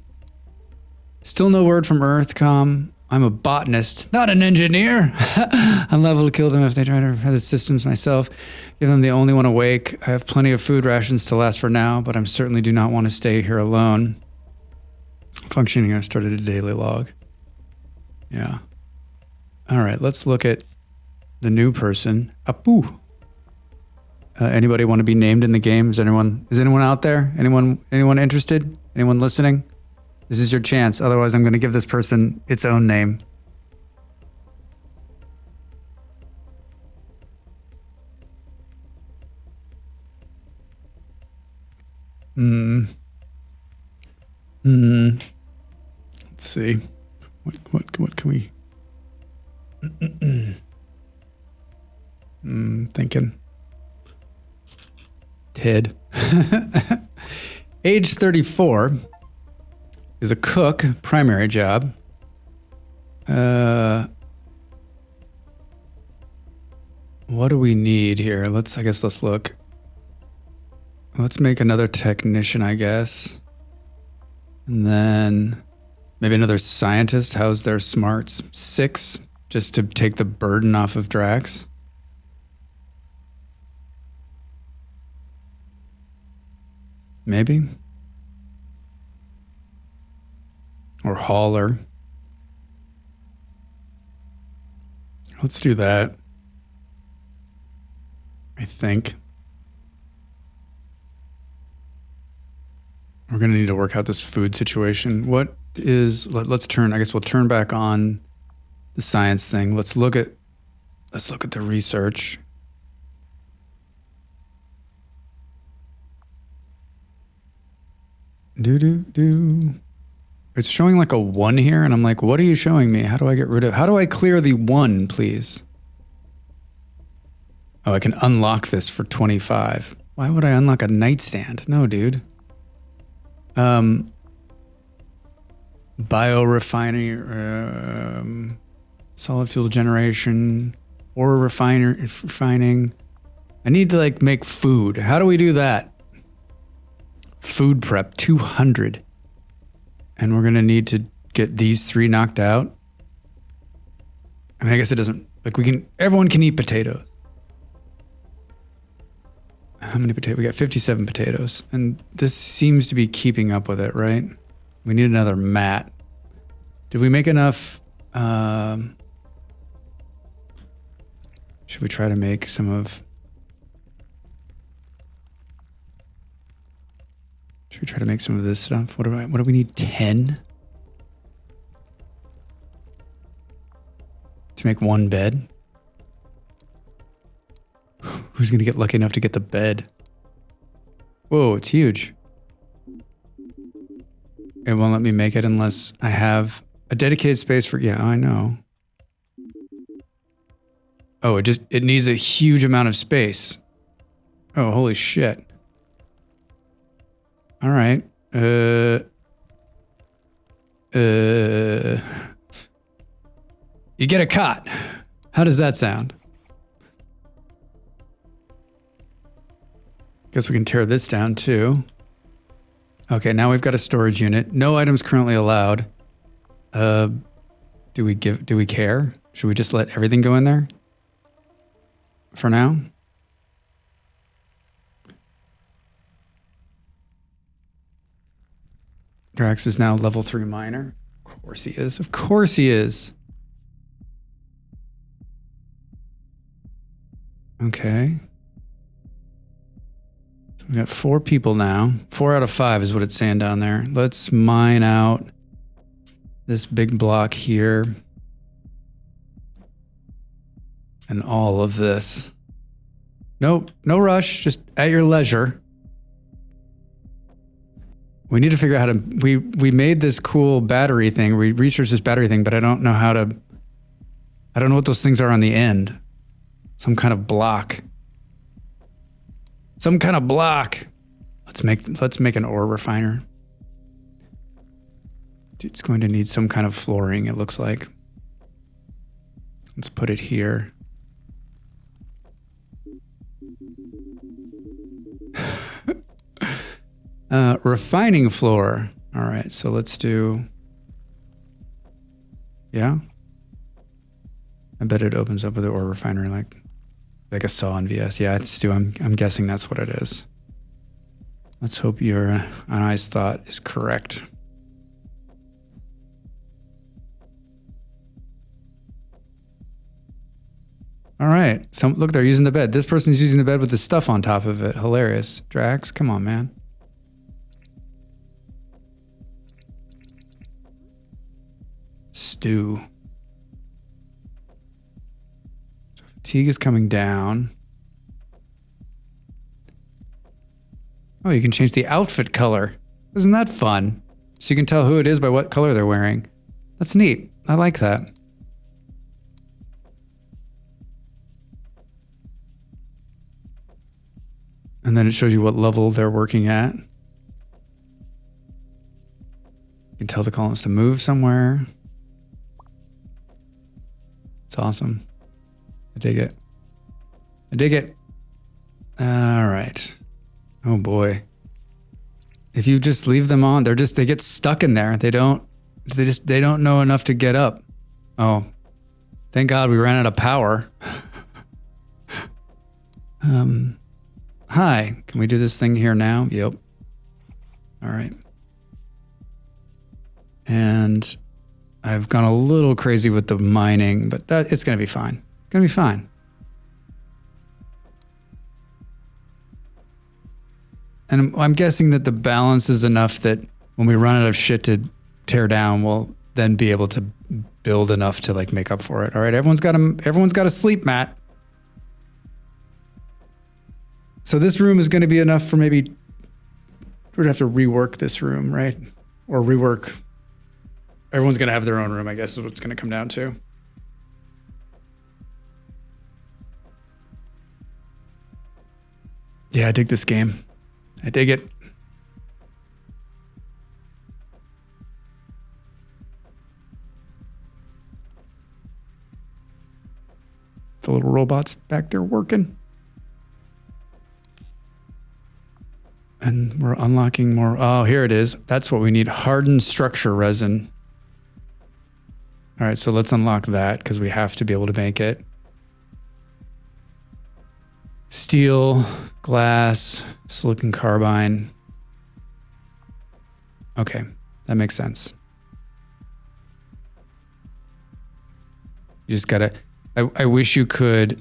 Still no word from Earthcom. I'm a botanist, not an engineer. I'm liable to kill them if they try to repair the systems myself. Give them the only one awake. I have plenty of food rations to last for now, but I certainly do not want to stay here alone. Functioning, I started a daily log. Yeah. All right, let's look at the new person. Apu. Anybody want to be named in the game? Is anyone out there? Anyone interested? Anyone listening? This is your chance. Otherwise, I'm going to give this person its own name. Let's see. What can we... Thinking. Ted. Age 34. Is a cook, primary job. What do we need here? I guess let's look. Let's make another technician, I guess. And then maybe another scientist. How's their smarts? 6, just to take the burden off of Drax. Maybe. Or hauler. Let's do that. I think. We're going to need to work out this food situation. Let's turn, I guess we'll turn back on the science thing. Let's look at the research. It's showing like a 1 here, and I'm like, what are you showing me? How do I clear the 1, please? Oh, I can unlock this for 25. Why would I unlock a nightstand? No, dude. Biorefinery, solid fuel generation, ore refining. I need to like make food. How do we do that? Food prep, 200. And we're going to need to get these 3 knocked out. I mean, I guess it doesn't, like everyone can eat potatoes. How many potatoes? We got 57 potatoes. And this seems to be keeping up with it, right? We need another mat. Did we make enough? Should we try to make some of... Should we try to make some of this stuff? What do we need? 10? To make 1 bed? Who's going to get lucky enough to get the bed? Whoa, it's huge. It won't let me make it unless I have a dedicated space for... Yeah, I know. Oh, it needs a huge amount of space. Oh, holy shit. All right. You get a cot. How does that sound? Guess we can tear this down too. Okay, now we've got a storage unit. No items currently allowed. Do we care? Should we just let everything go in there? For now? Drax is now level 3 miner. Of course he is. Of course he is. Okay. So we got 4 people now. 4 out of 5 is what it's saying down there. Let's mine out this big block here. And all of this. Nope, no rush, just at your leisure. We need to figure out how to, we made this cool battery thing. We researched this battery thing, but I don't know what those things are on the end. Some kind of block. Some kind of block. Let's make an ore refiner. It's going to need some kind of flooring, it looks like. Let's put it here. Refining floor. All right, so let's do... Yeah? I bet it opens up with the ore refiner like a saw in VS. Yeah, it's Stu. I'm guessing that's what it is. Let's hope your honest thought is correct. All right. Look, they're using the bed. This person's using the bed with the stuff on top of it. Hilarious. Drax, come on, man. Stu. So fatigue is coming down. Oh, you can change the outfit color. Isn't that fun? So you can tell who it is by what color they're wearing. That's neat. I like that. And then it shows you what level they're working at. You can tell the columns to move somewhere. It's awesome. I dig it. I dig it. All right. Oh boy. If you just leave them on, they get stuck in there. They don't know enough to get up. Oh, thank God we ran out of power. Hi, can we do this thing here now? Yep. All right. And I've gone a little crazy with the mining, but it's going to be fine. It's going to be fine. And I'm guessing that the balance is enough that when we run out of shit to tear down, we'll then be able to build enough to like make up for it. All right, everyone's got a sleep mat. So this room is going to be enough for maybe we're going to have to rework this room, right? Or rework. Everyone's going to have their own room, I guess is what it's going to come down to. Yeah, I dig this game. I dig it. The little robots back there working. And we're unlocking more. Oh, here it is. That's what we need. Hardened structure resin. All right, so let's unlock that because we have to be able to make it. Steel, glass, silicon carbide. Okay, that makes sense. You just gotta, I wish you could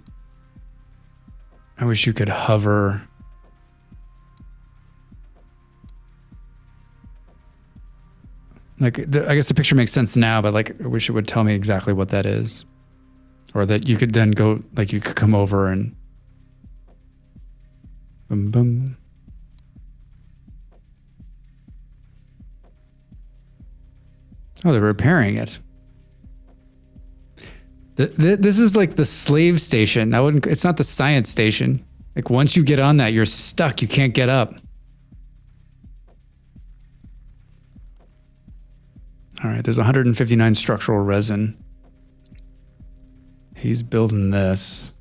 hover. Like, I guess the picture makes sense now, but like, I wish it would tell me exactly what that is. Or that you could then go, like you could come over and boom, boom. Oh, they're repairing it. This is like the slave station. It's not the science station. Like once you get on that, you're stuck. You can't get up. All right, there's 159 structural resin. He's building this.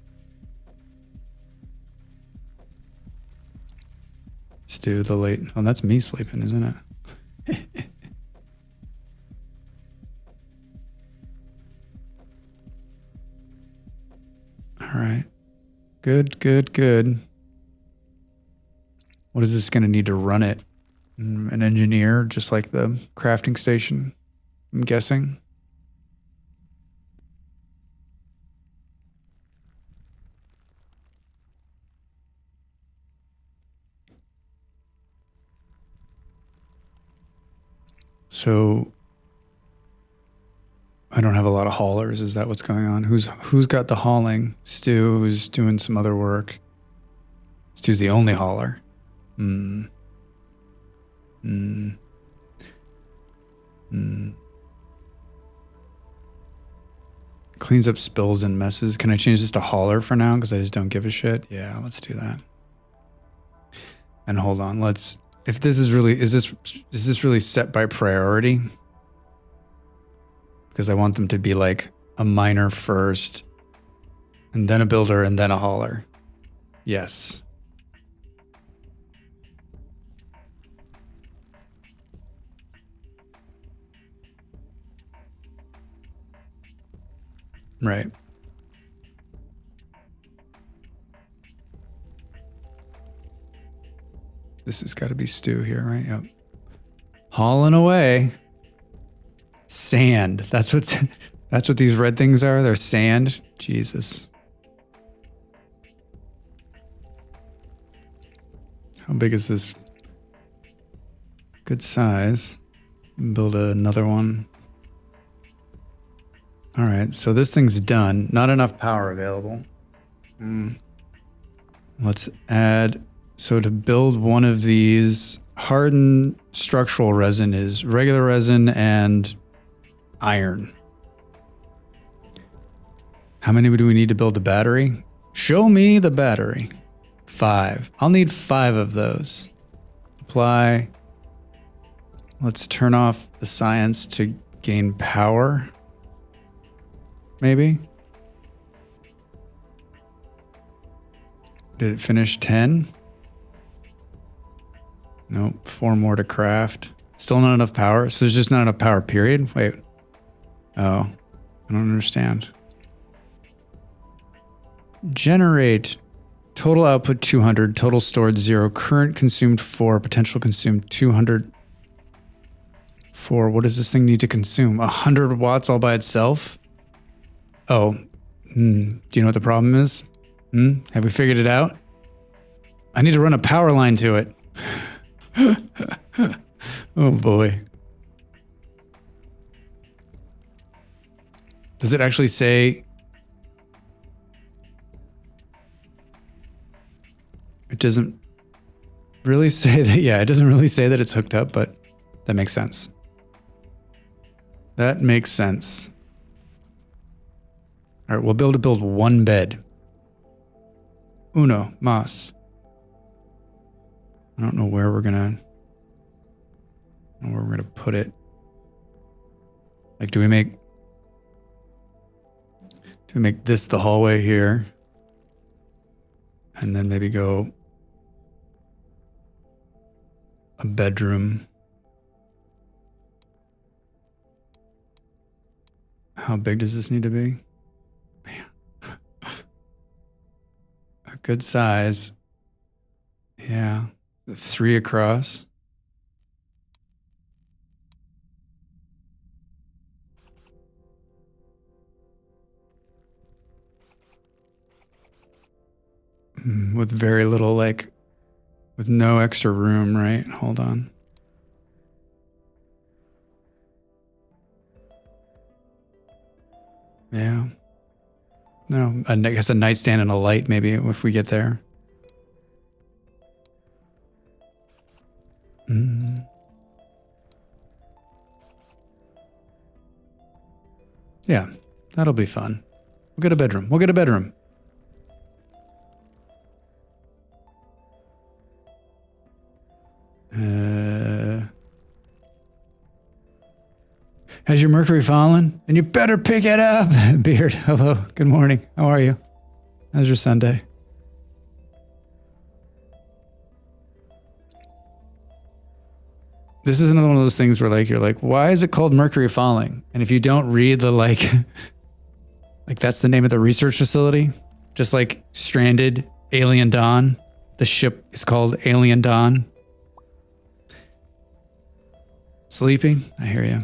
Let's do the late. Oh, that's me sleeping, isn't it? All right. Good, good, good. What is this going to need to run it? An engineer, just like the crafting station, I'm guessing. So I don't have a lot of haulers. Is that what's going on? Who's got the hauling? Stu, who's doing some other work. Stu's the only hauler. Cleans up spills and messes. Can I change this to hauler for now? Because I just don't give a shit. Yeah, let's do that. And hold on, let's, if this is really, is this really set by priority? Because I want them to be like a miner first, and then a builder, and then a hauler. Yes. Right. This has got to be Stu here, right? Yep. Hauling away. Sand. That's what these red things are. They're sand. Jesus. How big is this? Good size. Build another one. All right, so this thing's done. Not enough power available. Let's add, so to build one of these, hardened structural resin is regular resin and iron. How many do we need to build the battery? Show me the battery. 5. I'll need 5 of those. Apply. Let's turn off the science to gain power. Maybe? Did it finish 10? Nope, 4 more to craft. Still not enough power? So there's just not enough power, period? Wait. Oh, I don't understand. Generate. Total output 200, total stored 0, current consumed 4, potential consumed 200. 4, what does this thing need to consume? 100 watts all by itself? Oh, do you know what the problem is? Have we figured it out? I need to run a power line to it. Oh boy. Does it actually say? It doesn't really say that. Yeah, it doesn't really say that it's hooked up, but that makes sense. That makes sense. All right, we'll be able to build 1 bed. Uno, mas. I don't know where we're gonna put it. Like, do we make this the hallway here? And then maybe go a bedroom. How big does this need to be? Man. A good size. Yeah. 3 across. With very little, like, with no extra room, right? Hold on. Yeah. No, I guess a nightstand and a light, maybe, if we get there. Yeah, that'll be fun. We'll get a bedroom. We'll get a bedroom. Has your Mercury fallen? And you better pick it up. Beard, hello. Good morning. How are you? How's your Sunday? This is another one of those things where, like, you're like, why is it called Mercury falling? And if you don't read the, like that's the name of the research facility, just like stranded Alien Dawn. The ship is called Alien Dawn. Sleeping? I hear you.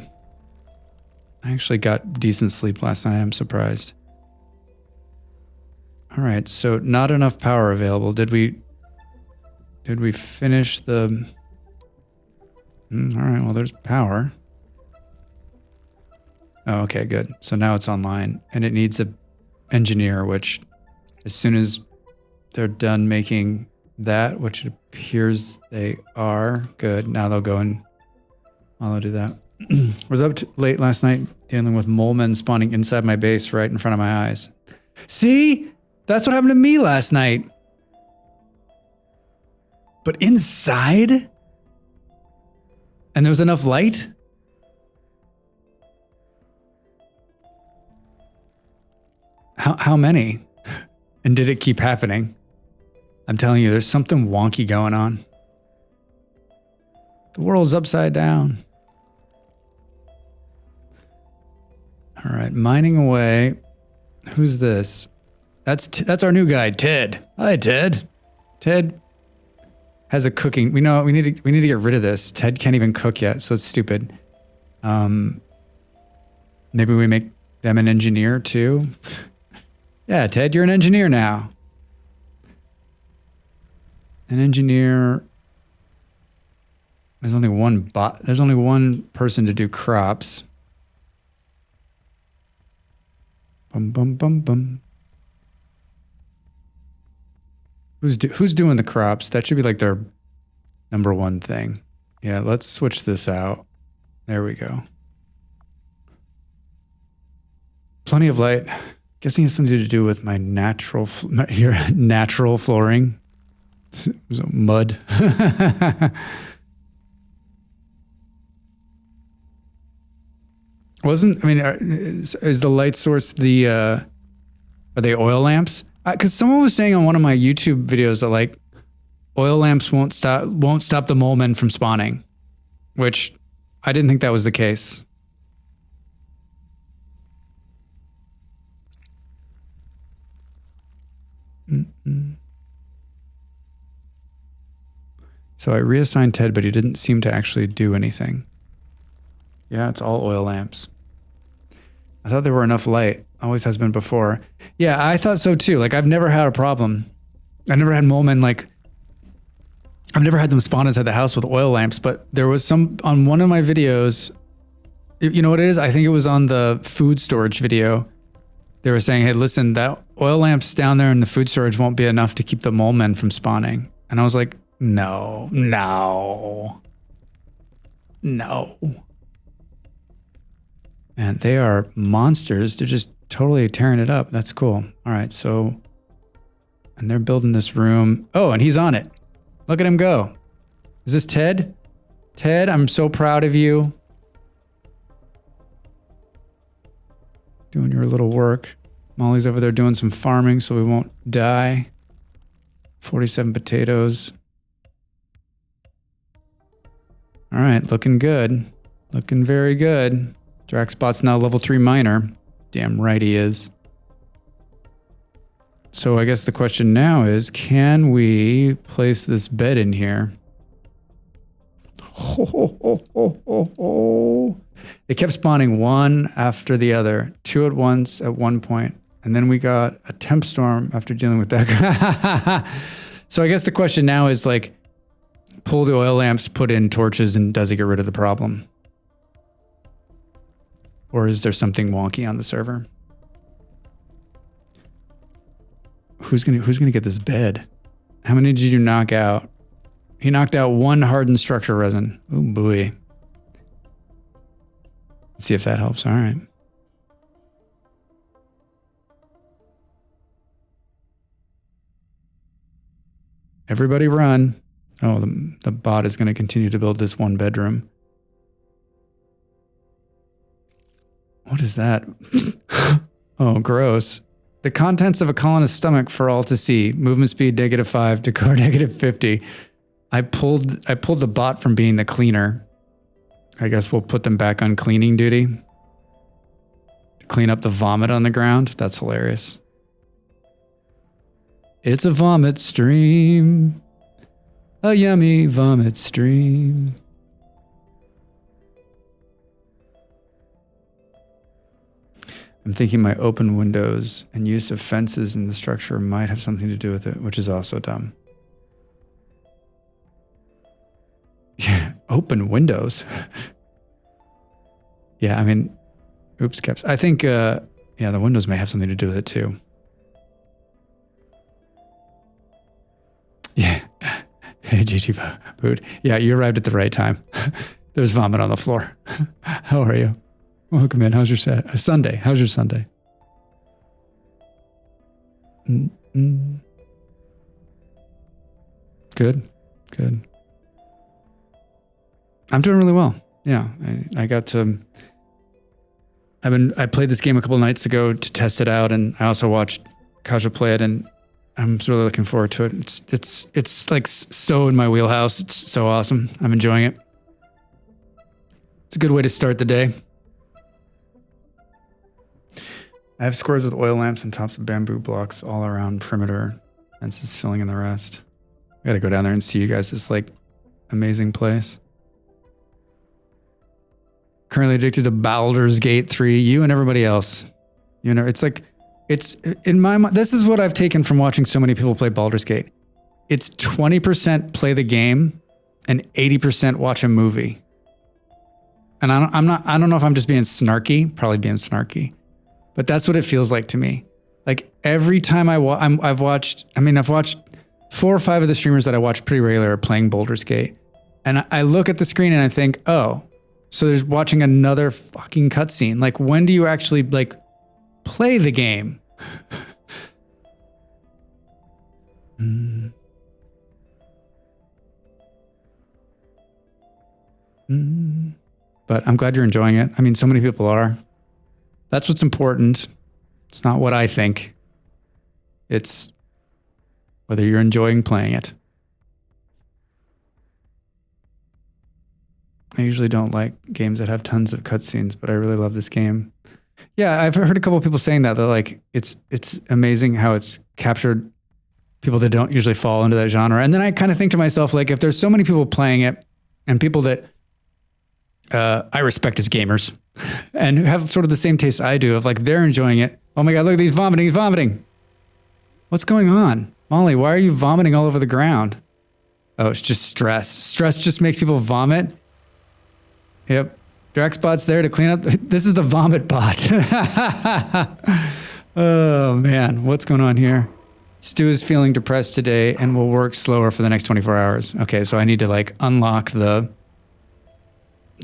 I actually got decent sleep last night. I'm surprised. All right, so not enough power available. Did we finish the... all right, well, there's power. Oh, okay, good. So now it's online, and it needs a engineer, which as soon as they're done making that, which it appears they are, good. Now they'll go and... I'll do that. Was up late last night dealing with mole men spawning inside my base right in front of my eyes. See? That's what happened to me last night. But inside? And there was enough light? How many? And did it keep happening? I'm telling you, there's something wonky going on. The world's upside down. All right, mining away. Who's this? That's our new guy, Ted. Hi, Ted. Ted has a cooking. We know we need to get rid of this. Ted can't even cook yet, so it's stupid. Maybe we make them an engineer too. Yeah, Ted, you're an engineer now. An engineer. There's only one bot. There's only one person to do crops. Bum bum bum bum. Who's doing the crops? That should be like their number one thing. Yeah, let's switch this out. There we go. Plenty of light. Guessing it has something to do with my natural flooring. It was mud. Is the light source are they oil lamps? Because someone was saying on one of my YouTube videos that like oil lamps won't stop the mole men from spawning, which I didn't think that was the case. So I reassigned Ted, but he didn't seem to actually do anything. Yeah, it's all oil lamps. I thought there were enough light. Always has been before. Yeah, I thought so too. Like, I've never had a problem. I've never had mole men, like, I've never had them spawn inside the house with oil lamps, but there was some, on one of my videos, you know what it is? I think it was on the food storage video. They were saying, hey, listen, that oil lamps down there in the food storage won't be enough to keep the mole men from spawning. And I was like, no. And they are monsters. They're just totally tearing it up. That's cool. All right, so, and they're building this room. Oh, and he's on it. Look at him go. Is this Ted? Ted, I'm so proud of you. Doing your little work. Molly's over there doing some farming so we won't die. 47 potatoes. All right, looking good. Looking very good. Draxbot's now level 3 miner. Damn right he is. So I guess the question now is, can we place this bed in here? They kept spawning one after the other, two at once at one point, and then we got a temp storm after dealing with that. So I guess the question now is like, pull the oil lamps, put in torches, and does it get rid of the problem? Or is there something wonky on the server? Who's gonna get this bed? How many did you knock out? He knocked out one hardened structure resin. Oh boy. Let's see if that helps. All right. Everybody run. Oh, the bot is going to continue to build this one bedroom. What is that? Oh, gross. The contents of a colonist's stomach for all to see. Movement speed -5 to core -50. I pulled the bot from being the cleaner. I guess we'll put them back on cleaning duty. To clean up the vomit on the ground. That's hilarious. It's a vomit stream. A yummy vomit stream. I'm thinking my open windows and use of fences in the structure might have something to do with it, which is also dumb. Yeah, open windows. Yeah, I mean, oops, caps. I think, yeah, the windows may have something to do with it too. Yeah. Hey, GG Food. Yeah, you arrived at the right time. There's vomit on the floor. How are you? Welcome in. How's your Sunday? How's your Sunday? Good. I'm doing really well. Yeah, I played this game a couple of nights ago to test it out, and I also watched Kaja play it, and I'm really looking forward to it. It's like so in my wheelhouse. It's so awesome. I'm enjoying it. It's a good way to start the day. I have squares with oil lamps and tops of bamboo blocks all around perimeter. Fences filling in the rest. I gotta go down there and see you guys. This like amazing place. Currently addicted to Baldur's Gate 3. You and everybody else. You know, it's like, it's in my mind. This is what I've taken from watching so many people play Baldur's Gate. It's 20% play the game and 80% watch a movie. And I don't know if I'm just being snarky, probably being snarky, but that's what it feels like to me. Like every time I've watched 4 or 5 of the streamers that I watch pretty regularly are playing Baldur's Gate. And I look at the screen and I think, oh, so there's watching another fucking cutscene. Like when do you actually like play the game? But I'm glad you're enjoying it. I mean, so many people are. That's what's important. It's not what I think. It's whether you're enjoying playing it. I usually don't like games that have tons of cutscenes, but I really love this game. Yeah, I've heard a couple of people saying that like it's amazing how it's captured people that don't usually fall into that genre. And then I kind of think to myself, like, if there's so many people playing it and people that I respect as gamers and who have sort of the same taste I do of like they're enjoying it. Oh my God, look at these vomiting. He's vomiting. What's going on? Molly, why are you vomiting all over the ground? Oh, it's just stress. Stress just makes people vomit. Yep. Draxbot's there to clean up. This is the vomit bot. Oh man, what's going on here? Stu is feeling depressed today and will work slower for the next 24 hours. Okay, so I need to like unlock the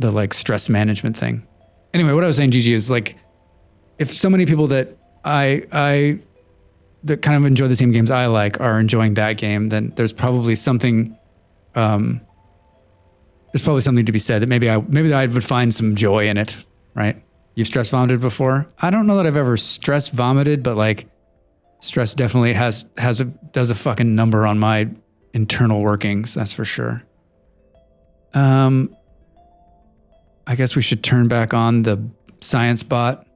like stress management thing. Anyway, what I was saying, Gigi, is like, if so many people that I that kind of enjoy the same games I like are enjoying that game, then there's probably something to be said that maybe I would find some joy in it, right? You've stress vomited before? I don't know that I've ever stress vomited, but like stress definitely does a fucking number on my internal workings, that's for sure. I guess we should turn back on the science bot.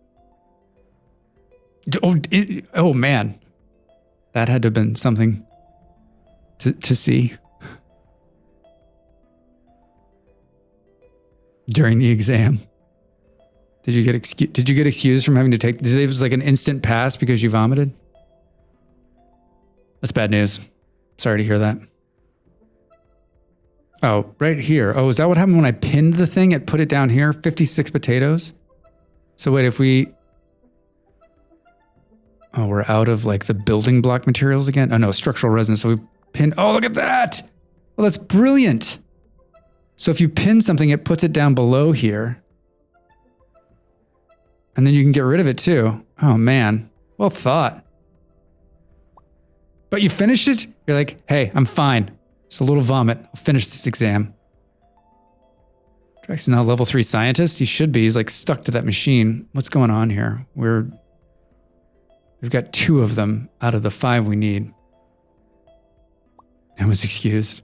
Oh man, that had to have been something to see during the exam. Did you get excused from having to take? It was like an instant pass because you vomited. That's bad news. Sorry to hear that. Oh, right here. Oh, is that what happened when I pinned the thing? It put it down here. 56 potatoes. So wait, if we... Oh, we're out of like the building block materials again? Oh no, structural resin. So we pin... Oh, look at that! Well, that's brilliant. So if you pin something, it puts it down below here. And then you can get rid of it too. Oh man, well thought. But you finished it? You're like, hey, I'm fine. Just a little vomit. I'll finish this exam. Drax is now level 3 scientist. He should be. He's like stuck to that machine. What's going on here? We've got 2 of them out of the 5 we need. I was excused.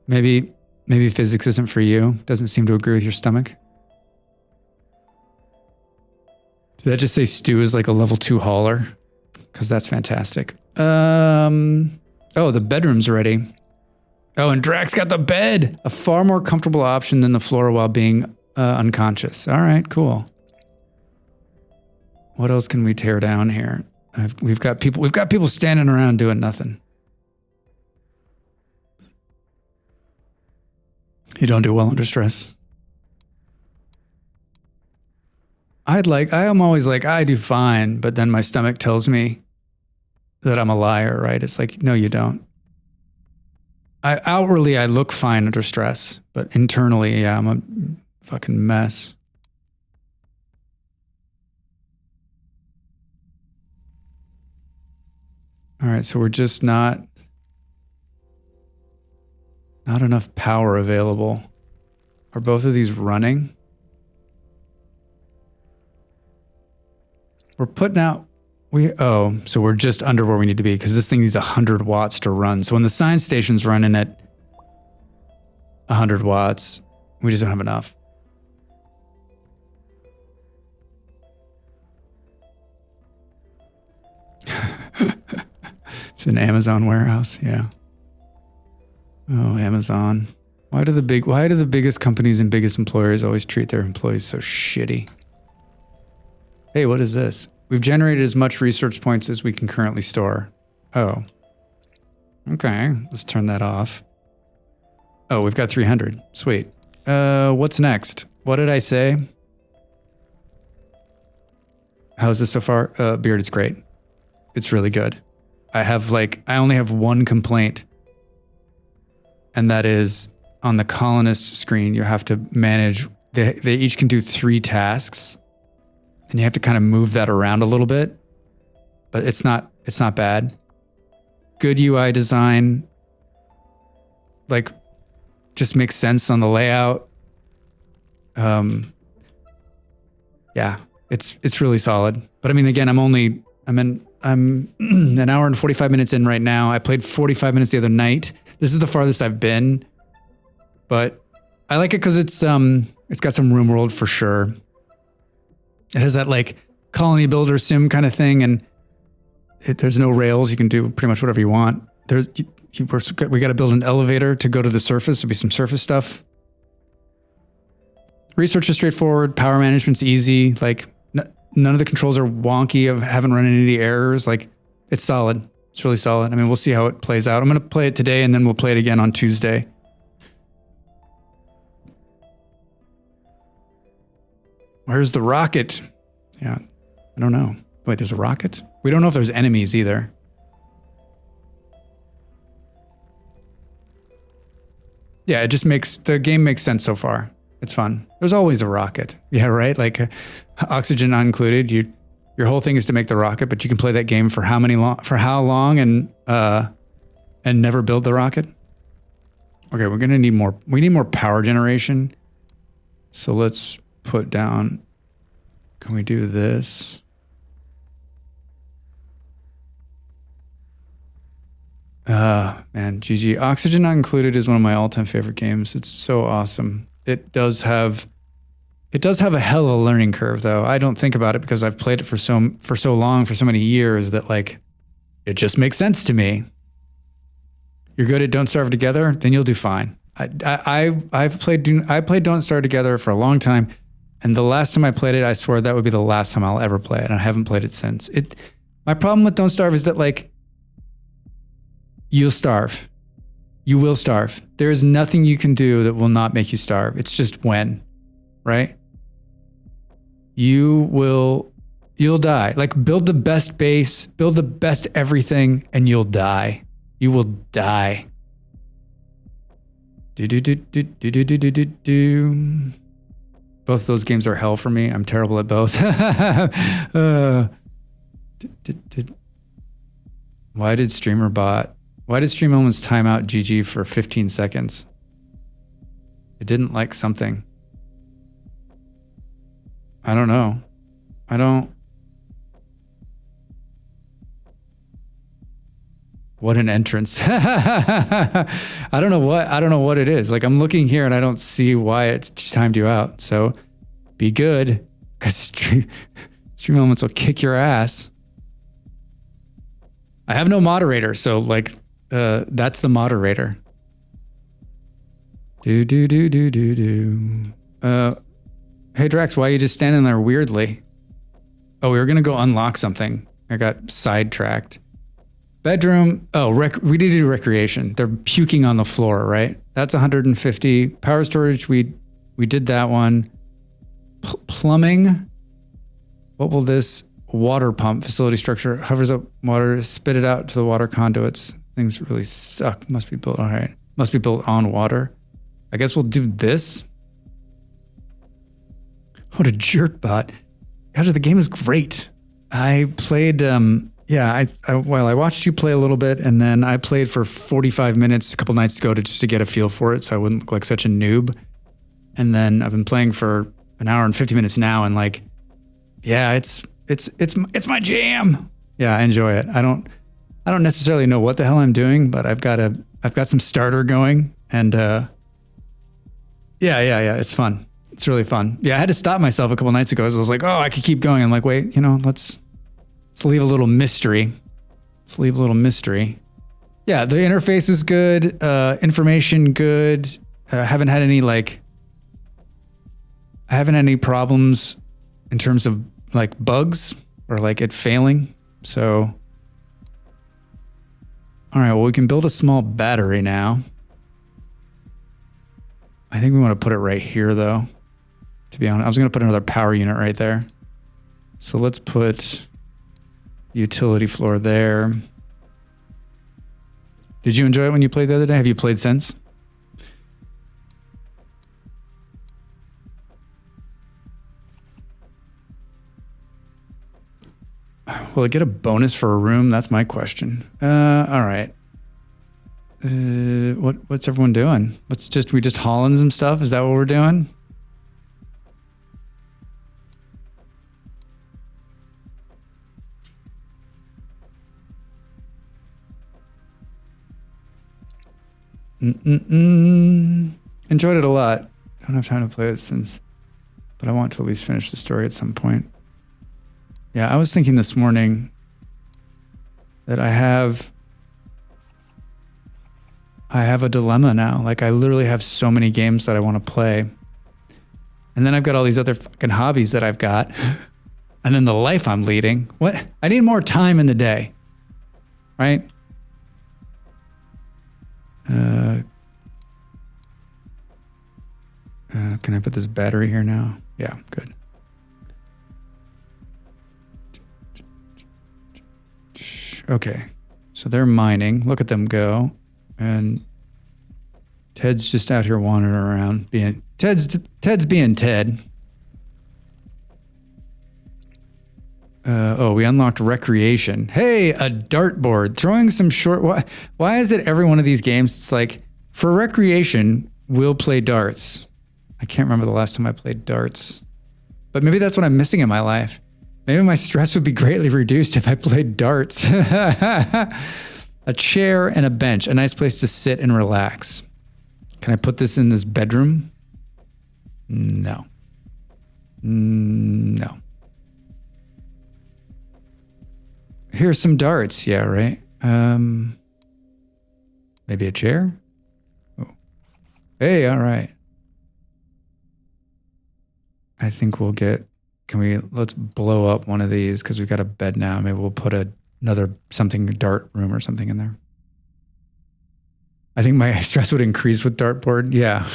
Maybe physics isn't for you. Doesn't seem to agree with your stomach. Did that just say Stu is like a level 2 hauler? Because that's fantastic. Oh, the bedroom's ready. Oh, and Drax got the bed. A far more comfortable option than the floor while being unconscious. All right, cool. What else can we tear down here? We've got people standing around doing nothing. You don't do well under stress. I'm always like, I do fine, but then my stomach tells me that I'm a liar, right? It's like, no, you don't. Outwardly, I look fine under stress, but internally, yeah, I'm fucking mess. All right, so we're just not enough power available. Are both of these running? We're putting out, so we're just under where we need to be because this thing needs 100 watts to run. So when the science station's running at 100 watts, we just don't have enough. It's an Amazon warehouse, yeah. Oh, Amazon. Why do the biggest companies and biggest employers always treat their employees so shitty? Hey, what is this? We've generated as much research points as we can currently store. Oh. Okay, let's turn that off. Oh, we've got 300. Sweet. What's next? What did I say? How's this so far? Beard is great. It's really good. I only have one complaint. And that is on the colonist screen, you have to manage, they each can do 3 tasks. And you have to kind of move that around a little bit. But it's not bad. Good UI design. Like, just makes sense on the layout. Yeah, it's really solid. But I mean, again, I'm an hour and 45 minutes in right now. I played 45 minutes the other night. This is the farthest I've been, but I like it because it's got some room world for sure. It has that like colony builder sim kind of thing, and there's no rails. You can do pretty much whatever you want. We got to build an elevator to go to the surface. There'll be some surface stuff. Research is straightforward. Power management's easy. Like none of the controls are wonky. I haven't run into any errors. Like it's solid. It's really solid. I mean, we'll see how it plays out. I'm going to play it today and then we'll play it again on Tuesday. Where's the rocket? Yeah, I don't know. Wait, there's a rocket? We don't know if there's enemies either. Yeah, the game makes sense so far. It's fun. There's always a rocket. Yeah, right? Like oxygen not included. Your whole thing is to make the rocket, but you can play that game for how long and never build the rocket? Okay, we're gonna need more. We need more power generation. So let's put down. Can we do this? Man, GG. Oxygen Not Included is one of my all-time favorite games. It's so awesome. It does have a hell of a learning curve, though. I don't think about it because I've played it for so long, for so many years, that like it just makes sense to me. You're good at Don't Starve Together, then you'll do fine. I played Don't Starve Together for a long time, and the last time I played it, I swear that would be the last time I'll ever play it, and I haven't played it since. My problem with Don't Starve is that like you'll starve. You will starve. There is nothing you can do that will not make you starve. It's just when, right? You'll die. Like build the best base, build the best everything, and you'll die. You will die. Both of those games are hell for me. I'm terrible at both. Why did Stream Elements time out GG for 15 seconds? It didn't like something. I don't know. What an entrance. I don't know what it is. Like I'm looking here and I don't see why it's timed you out. So be good, because Stream Elements will kick your ass. I have no moderator, so like that's the moderator. Hey Drax, why are you just standing there weirdly? Oh, we were gonna go unlock something. I got sidetracked. Bedroom. Oh, we need to do recreation. They're puking on the floor, right? That's 150. Power storage. We did that one. Plumbing. What will this water pump facility structure hovers up water, spit it out to the water conduits? Things really suck. Must be built. All right. Must be built on water. I guess we'll do this. What a jerk bot. God, the game is great. I played, I watched you play a little bit, and then I played for 45 minutes a couple nights ago just to get a feel for it so I wouldn't look like such a noob. And then I've been playing for an hour and 50 minutes now, and like, yeah, it's my jam. Yeah, I enjoy it. I don't necessarily know what the hell I'm doing, but I've got some starter going, and yeah, it's fun. It's really fun. Yeah, I had to stop myself a couple nights ago. I was like, oh, I could keep going. I'm like, wait, let's leave a little mystery. Yeah, the interface is good. Information good. I haven't had any problems in terms of like bugs or like it failing. So, all right, well, we can build a small battery now. I think we want to put it right here though. To be honest, I was going to put another power unit right there. So let's put utility floor there. Did you enjoy it when you played the other day? Have you played since? Will it get a bonus for a room? That's my question. All right. What's everyone doing? We just hauling some stuff? Is that what we're doing? Enjoyed it a lot. Don't have time to play it since, but I want to at least finish the story at some point. Yeah, I was thinking this morning that I have a dilemma now. Like I literally have so many games that I want to play. And then I've got all these other fucking hobbies that I've got. And then the life I'm leading. What? I need more time in the day. Right? Can I put this battery here now? Yeah, good. Okay, so they're mining. Look at them go. And Ted's just out here wandering around, Ted's being Ted. We unlocked recreation. Hey, a dartboard. Throwing some short... Why is it every one of these games, it's like, for recreation, we'll play darts. I can't remember the last time I played darts. But maybe that's what I'm missing in my life. Maybe my stress would be greatly reduced if I played darts. A chair and a bench. A nice place to sit and relax. Can I put this in this bedroom? No. No. Here's some darts. Yeah, right. Maybe a chair? Oh. Hey, all right. I think we'll get... let's blow up one of these because we've got a bed now. Maybe we'll put another dart room or something in there. I think my stress would increase with dartboard. Yeah.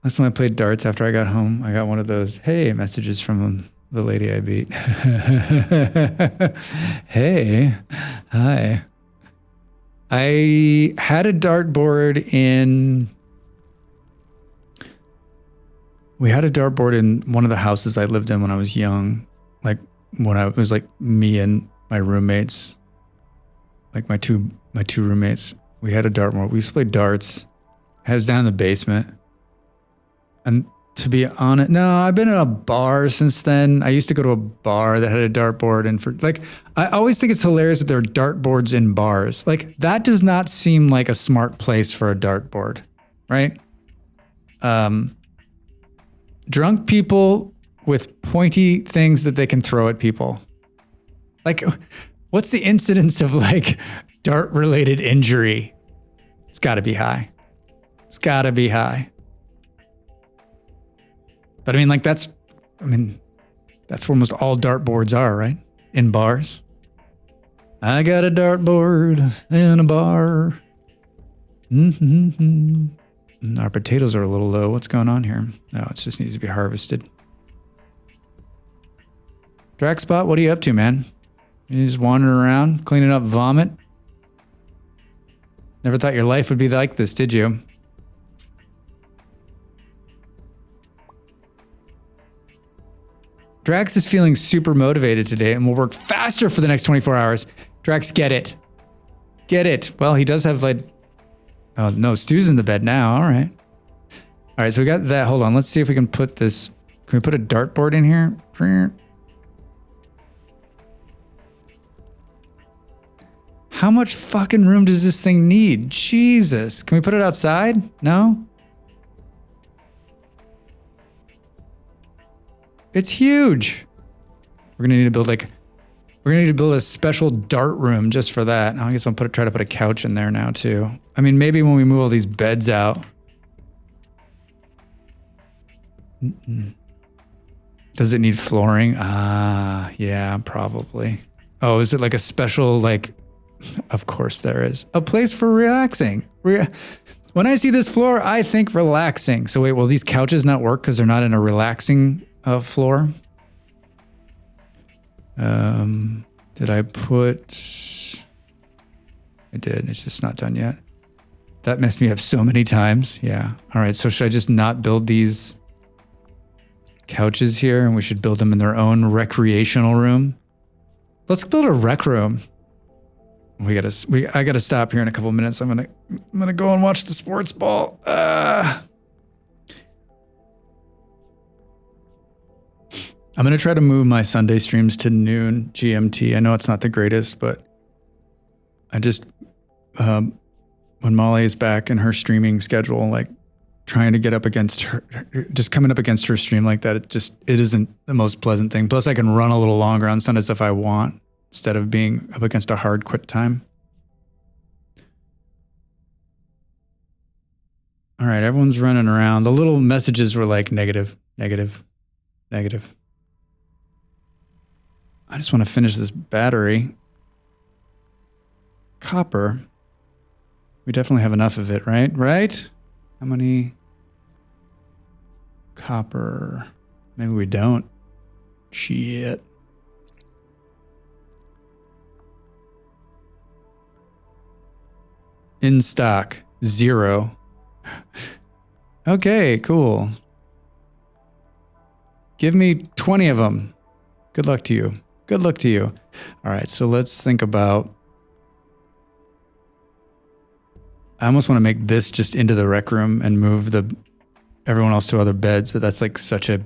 Last time I played darts after I got home, I got one of those, hey, messages from the lady I beat. Hey, hi. I had a dartboard in... We had a dartboard in one of the houses I lived in when I was young. Like when I was like me and my roommates, like my two roommates, we had a dartboard. We used to play darts. It was down in the basement. And to be honest, no, I've been in a bar since then. I used to go to a bar that had a dartboard, and I always think it's hilarious that there are dartboards in bars. Like that does not seem like a smart place for a dartboard, right? Drunk people with pointy things that they can throw at people. Like, what's the incidence of like dart-related injury? It's got to be high. It's got to be high. But I mean, like that's where almost all dartboards are, right? In bars. I got a dartboard in a bar. Our potatoes are a little low. What's going on here? No, it just needs to be harvested. Draxbot, what are you up to, man? You just wandering around, cleaning up vomit? Never thought your life would be like this, did you? Drax is feeling super motivated today and will work faster for the next 24 hours. Drax, get it. Get it. Well, he does have like, oh no, Stu's in the bed now. All right. All right, so we got that. Hold on. Let's see if we can put this. Can we put a dartboard in here? How much fucking room does this thing need? Jesus. Can we put it outside? No? It's huge. We're gonna need to build a special dart room just for that. I guess I'll try to put a couch in there now too. I mean, maybe when we move all these beds out. Does it need flooring? Yeah, probably. Oh, is it like a special, like, of course there is. A place for relaxing. When I see this floor, I think relaxing. So wait, will these couches not work because they're not in a relaxing floor? Did I put... I did, it's just not done yet. That messed me up so many times. Yeah. All right, so should I just not build these couches here and we should build them in their own recreational room? Let's build a rec room. I gotta stop here in a couple minutes. I'm gonna go and watch the sports ball. I'm gonna try to move my Sunday streams to noon GMT. I know it's not the greatest, but I just when Molly is back in her streaming schedule, like trying to get up against her, just coming up against her stream like that, it isn't the most pleasant thing. Plus, I can run a little longer on Sundays if I want, instead of being up against a hard quit time. All right, everyone's running around. The little messages were like negative, negative, negative. I just want to finish this battery. Copper. We definitely have enough of it, right? Right? How many? Copper. Maybe we don't. Shit. In stock, 0. Okay, cool. Give me 20 of them. Good luck to you. Good luck to you. All right, so let's think about... I almost want to make this just into the rec room and move everyone else to other beds, but that's like such a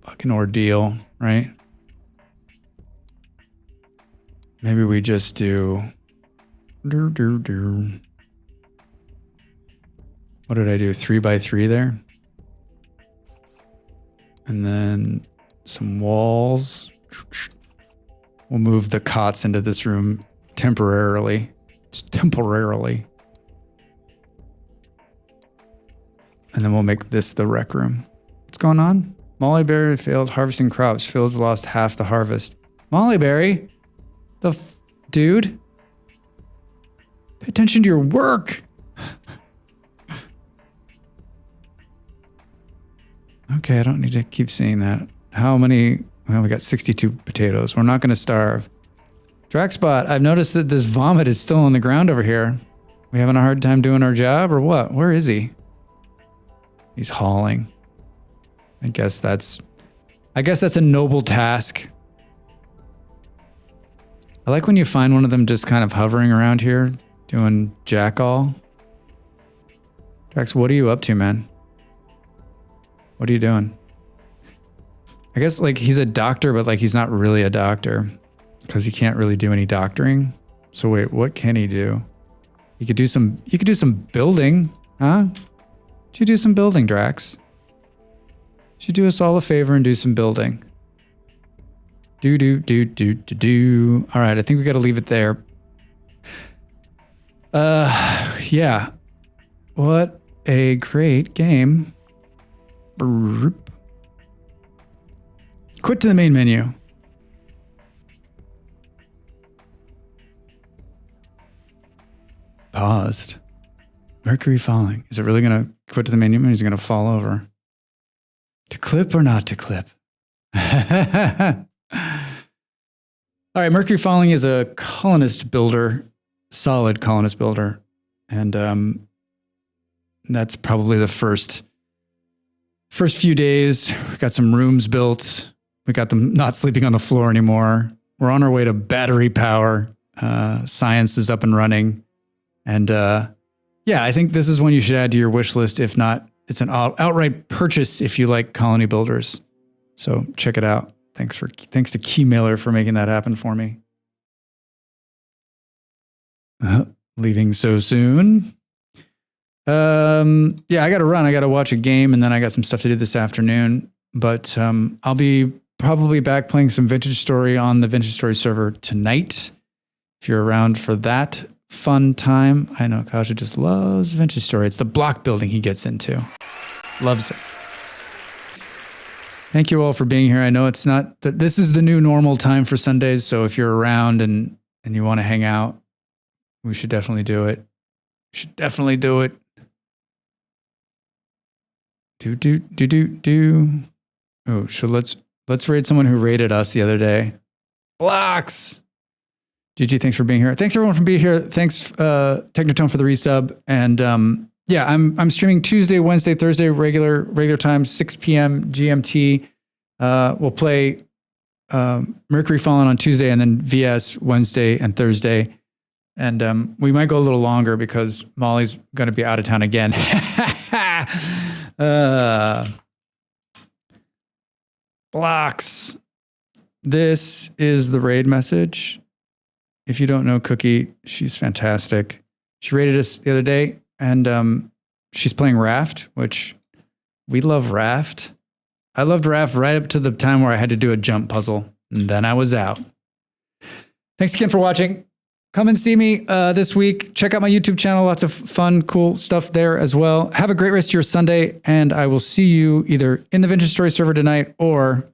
fucking ordeal, right? Maybe we just do... What did I do? 3x3 there? And then some walls. We'll move the cots into this room temporarily. Just temporarily. And then we'll make this the rec room. What's going on? Mollyberry failed harvesting crops. Fields lost half the harvest. Mollyberry? Dude? Pay attention to your work. Okay, I don't need to keep saying that. How many? Well, we got 62 potatoes. We're not going to starve. Draxbot, I've noticed that this vomit is still on the ground over here. We having a hard time doing our job or what? Where is he? He's hauling. I guess that's a noble task. I like when you find one of them just kind of hovering around here, doing jack all. Drax, what are you up to, man? What are you doing? I guess like he's a doctor, but like he's not really a doctor because he can't really do any doctoring. So wait, what can he do? You could do some building, huh? Should you do some building, Drax? Should you do us all a favor and do some building? Do. All right, I think we got to leave it there. Yeah. What a great game. Quit to the main menu. Paused. Mercuryfallen. Is it really going to quit to the menu? Or is it going to fall over? To clip or not to clip? All right, Mercuryfallen is a colonist builder, solid colonist builder. And that's probably the first few days. We got some rooms built. We got them not sleeping on the floor anymore. We're on our way to battery power. Science is up and running. And yeah, I think this is one you should add to your wish list. If not, it's an outright purchase if you like colony builders. So check it out. Thanks to Keymailer for making that happen for me. Leaving so soon. Yeah, I got to run. I got to watch a game, and then I got some stuff to do this afternoon. But I'll be probably back playing some Vintage Story on the Vintage Story server tonight. If you're around for that fun time. I know Kasha just loves Vintage Story. It's the block building he gets into. Loves it. Thank you all for being here. I know it's not that this is the new normal time for Sundays. So if you're around and you want to hang out, we should definitely do it. Should definitely do it. Do. Oh, so let's raid someone who raided us the other day. Blocks. GG, thanks for being here. Thanks everyone for being here. Thanks Technotone for the resub. And yeah, I'm streaming Tuesday, Wednesday, Thursday, regular time, 6 p.m. GMT. We'll play Mercuryfallen on Tuesday and then VS Wednesday and Thursday. And we might go a little longer because Molly's going to be out of town again. Blocks. This is the raid message. If you don't know Cookie, she's fantastic. She raided us the other day, and she's playing Raft, which we love Raft. I loved Raft right up to the time where I had to do a jump puzzle, and then I was out. Thanks again for watching. Come and see me this week. Check out my YouTube channel. Lots of fun, cool stuff there as well. Have a great rest of your Sunday, and I will see you either in the Vintage Story server tonight or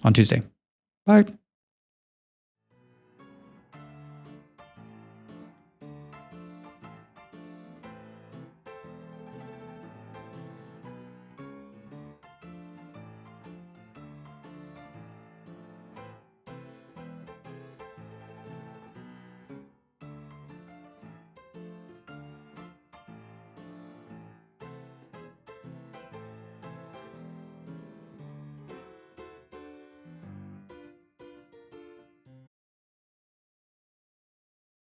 on Tuesday. Bye.